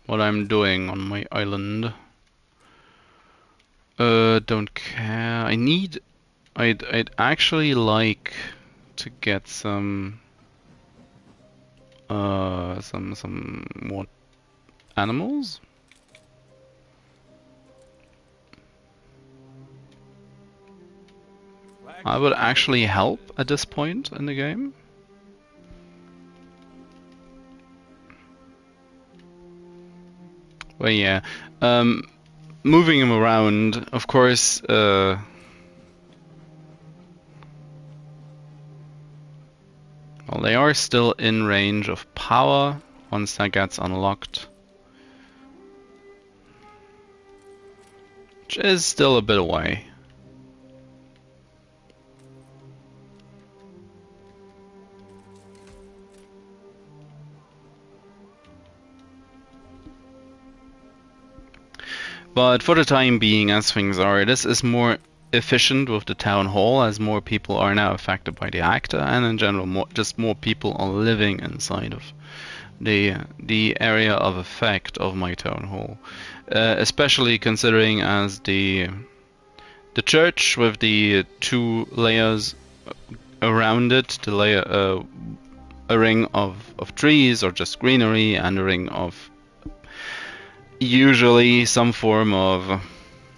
What I'm doing on my island. Don't care. I'd actually like to get some more animals. I would actually help at this point in the game. Well, yeah. Moving him around, of course. Well, they are still in range of power once that gets unlocked. Which is still a bit away. But for the time being, as things are, this is more efficient with the town hall, as more people are now affected by the actor, and in general, more people are living inside of the area of effect of my town hall. Especially considering as the church with the two layers around it, the layer a ring of trees or just greenery, and a ring of usually some form of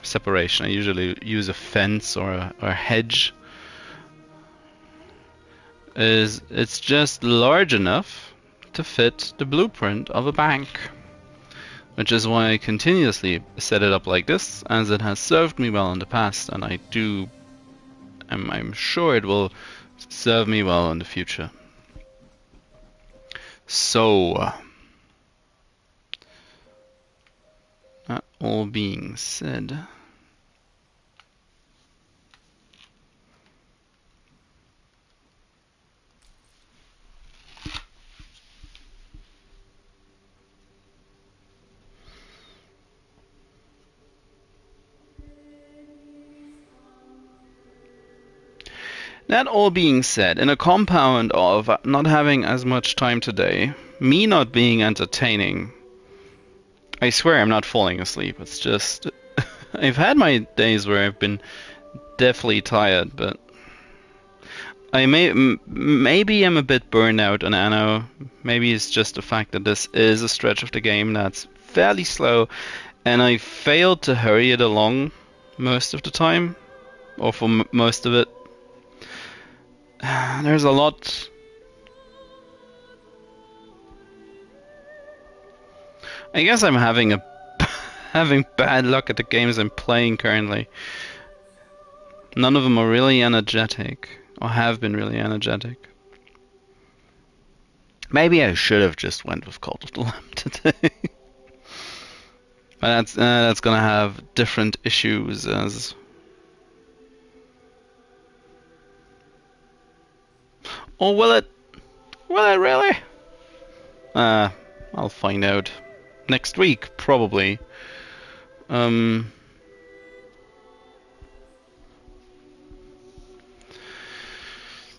separation. I usually use a fence or a hedge. It's just large enough to fit the blueprint of a bank, which is why I continuously set it up like this, as it has served me well in the past, and I'm sure it will serve me well in the future. So that all being said, in a compound of not having as much time today, me not being entertaining, I swear I'm not falling asleep, it's just I've had my days where I've been deathly tired, but maybe I'm a bit burned out on Anno. Maybe it's just the fact that this is a stretch of the game that's fairly slow, and I failed to hurry it along most of the time, or for most of it. There's a lot. I guess I'm having having bad luck at the games I'm playing currently. None of them are really energetic, or have been really energetic. Maybe I should have just went with Cult of the Lamb today. But that's gonna have different issues as... Or will it? Will it really? I'll find out next week, probably.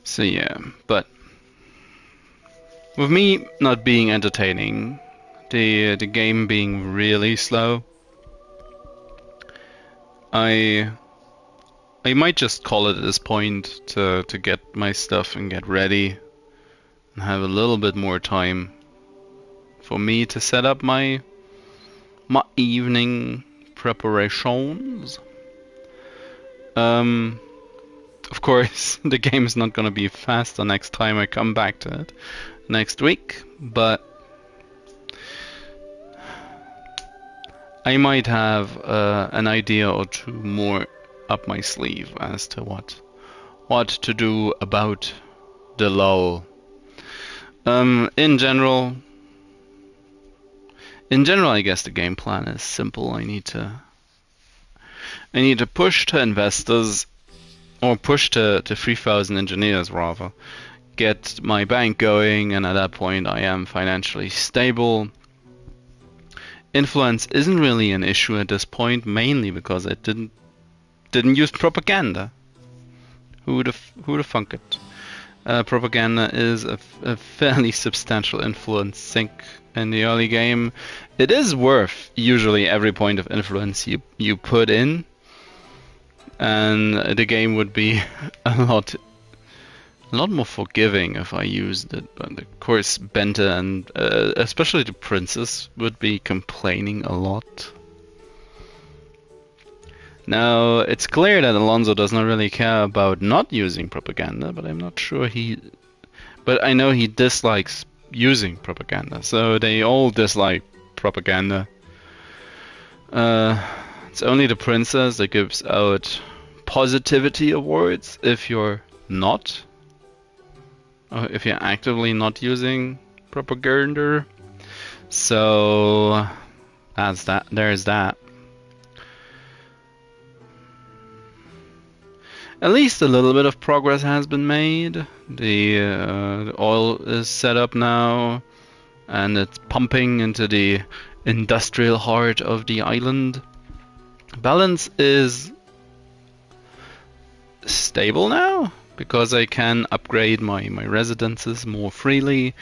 So yeah, but with me not being entertaining, the game being really slow, I might just call it at this point to get my stuff and get ready and have a little bit more time for me to set up my evening preparations. Of course, the game's not gonna be faster next time I come back to it next week, but I might have an idea or two more up my sleeve as to what to do about the lull. In general, I guess the game plan is simple. I need to push to investors, or push to 3,000 engineers rather, get my bank going, and at that point I am financially stable. Influence isn't really an issue at this point, mainly because I didn't use propaganda. Who would have thunk it? Propaganda is a fairly substantial influence sink in the early game. It is worth usually every point of influence you put in, and the game would be a lot more forgiving if I used it. But of course, Benta and especially the princess would be complaining a lot. Now, it's clear that Alonso does not really care about not using propaganda, but I'm not sure but I know he dislikes using propaganda, so they all dislike propaganda. It's only the princess that gives out positivity awards if you're not, or if you're actively not using propaganda. So that's that. There's that. At least a little bit of progress has been made. The oil is set up now, and it's pumping into the industrial heart of the island. Balance is stable now, because I can upgrade my residences more freely,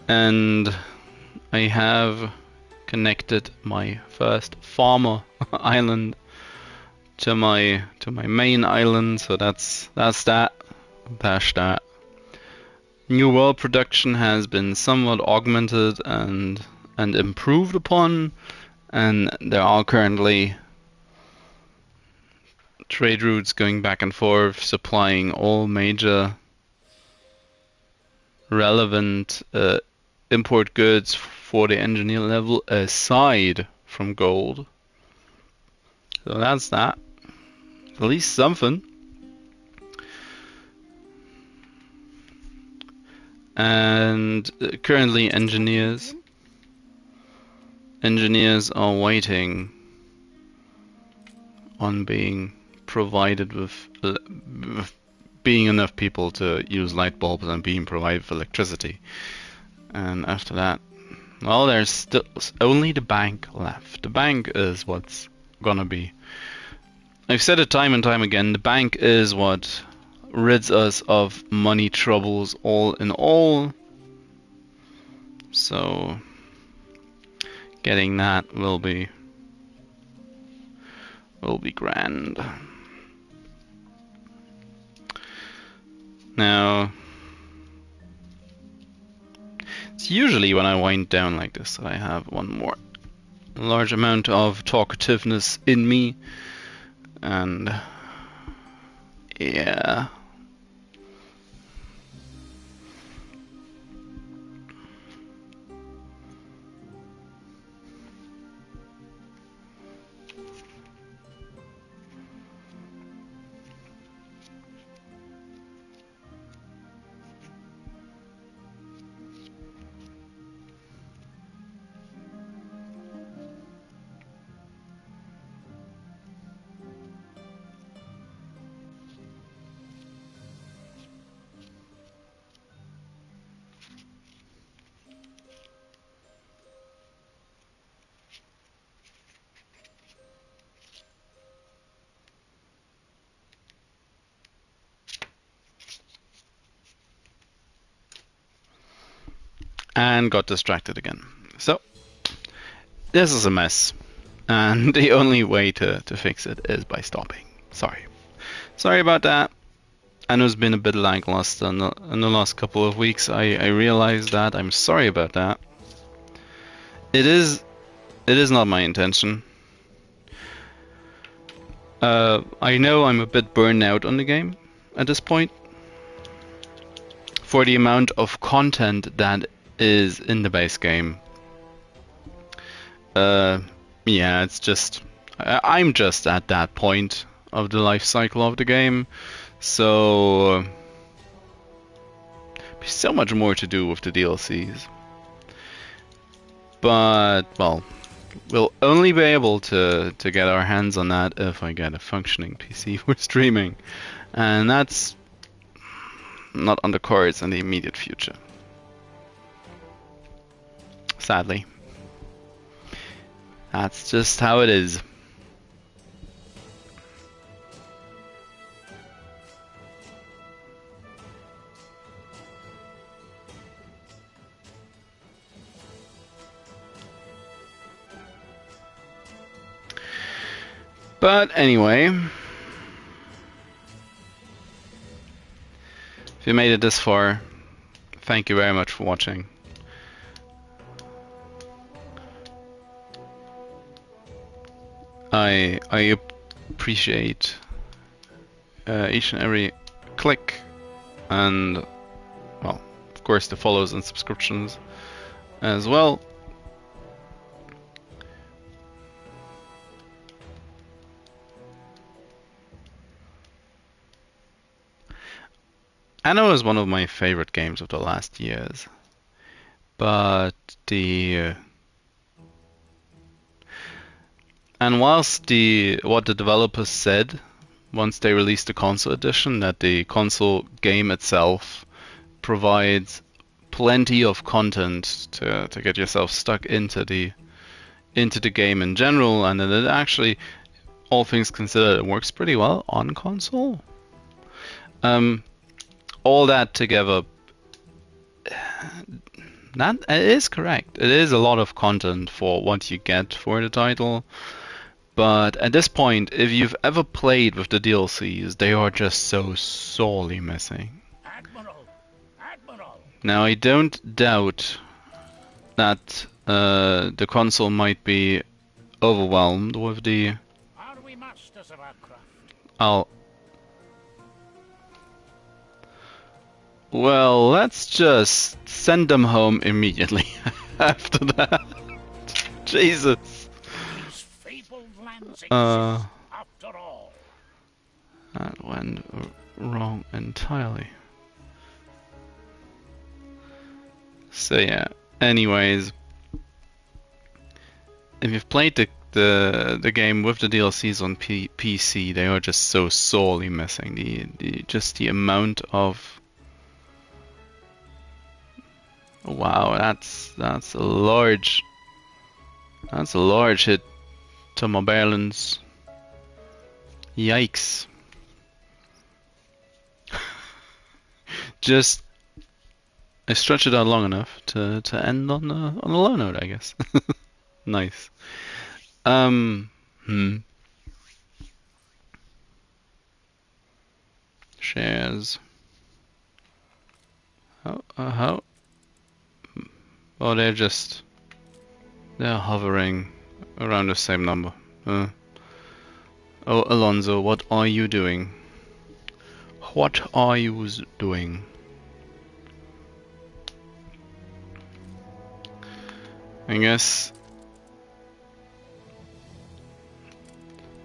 and I have connected my first farmer island to my main island, so that's that. New world production has been somewhat augmented and improved upon, and there are currently trade routes going back and forth, supplying all major relevant import goods for the engineer level aside from gold. So that's that. At least something. And currently engineers are waiting on being provided with being enough people to use light bulbs and being provided with electricity. And after that, well, there's still only the bank left. The bank is what's gonna be. I've said it time and time again, the bank is what rids us of money troubles all in all. So getting that will be grand. Now, it's usually when I wind down like this that I have one more large amount of talkativeness in me, and yeah. And got distracted again. So, this is a mess. And the only way to fix it is by stopping. Sorry. Sorry about that. I know it's been a bit lackluster in the last couple of weeks. I realized that. I'm sorry about that. It is not my intention. I know I'm a bit burned out on the game at this point. For the amount of content that is in the base game. Yeah, it's just... I'm just at that point of the life cycle of the game. So... there's so much more to do with the DLCs. But, well... we'll only be able to get our hands on that if I get a functioning PC for streaming. And that's... not on the cards in the immediate future. Sadly. That's just how it is. But anyway, if you made it this far, thank you very much for watching. I appreciate each and every click, and well, of course the follows and subscriptions as well. Anno is one of my favorite games of the last years, but and whilst what the developers said once they released the console edition, that the console game itself provides plenty of content to get yourself stuck into the game in general, and that it actually, all things considered, it works pretty well on console. All that together, that it is correct. It is a lot of content for what you get for the title. But at this point, if you've ever played with the DLCs, they are just so sorely missing. Admiral! Admiral! Now, I don't doubt that the console might be overwhelmed with the... Are we masters of our craft? Well, let's just send them home immediately after that. Jesus. After all. That went wrong entirely. So yeah, anyways, if you've played the game with the DLCs on PC, they are just so sorely missing. The amount of... wow, that's a large hit to my balance. Yikes. Just I stretched it out long enough to end on a low note, I guess. Nice. Shares. How? Oh, they're hovering around the same number. Oh, Alonso, what are you doing? What are you doing? I guess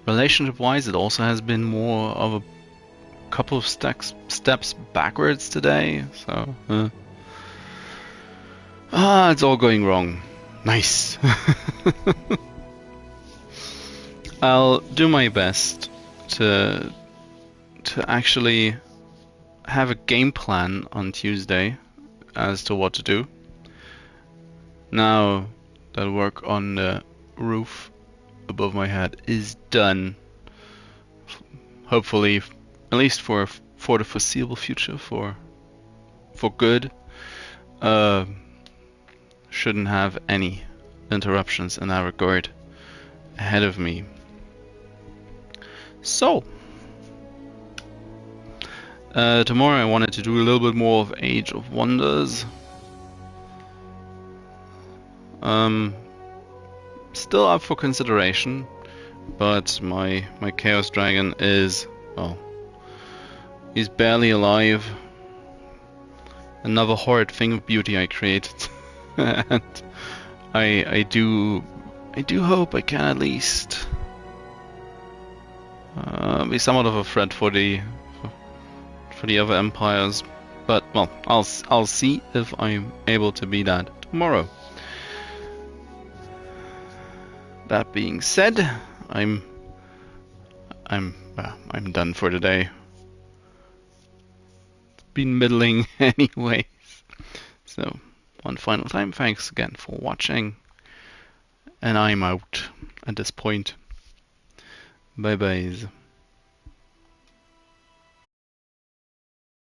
relationship-wise, it also has been more of a couple of steps backwards today. So, it's all going wrong. Nice. I'll do my best to actually have a game plan on Tuesday as to what to do. Now that work on the roof above my head is done, hopefully, at least for the foreseeable future, for good. Shouldn't have any interruptions in that regard ahead of me. So, tomorrow I wanted to do a little bit more of Age of Wonders. Still up for consideration, but my Chaos Dragon is, well, he's barely alive. Another horrid thing of beauty I created, and I do hope I can at least be somewhat of a threat for the other empires. But well, I'll see if I'm able to be that tomorrow. That being said, I'm done for today. It's been middling anyways. So, one final time, thanks again for watching. And I'm out at this point. Bye byes.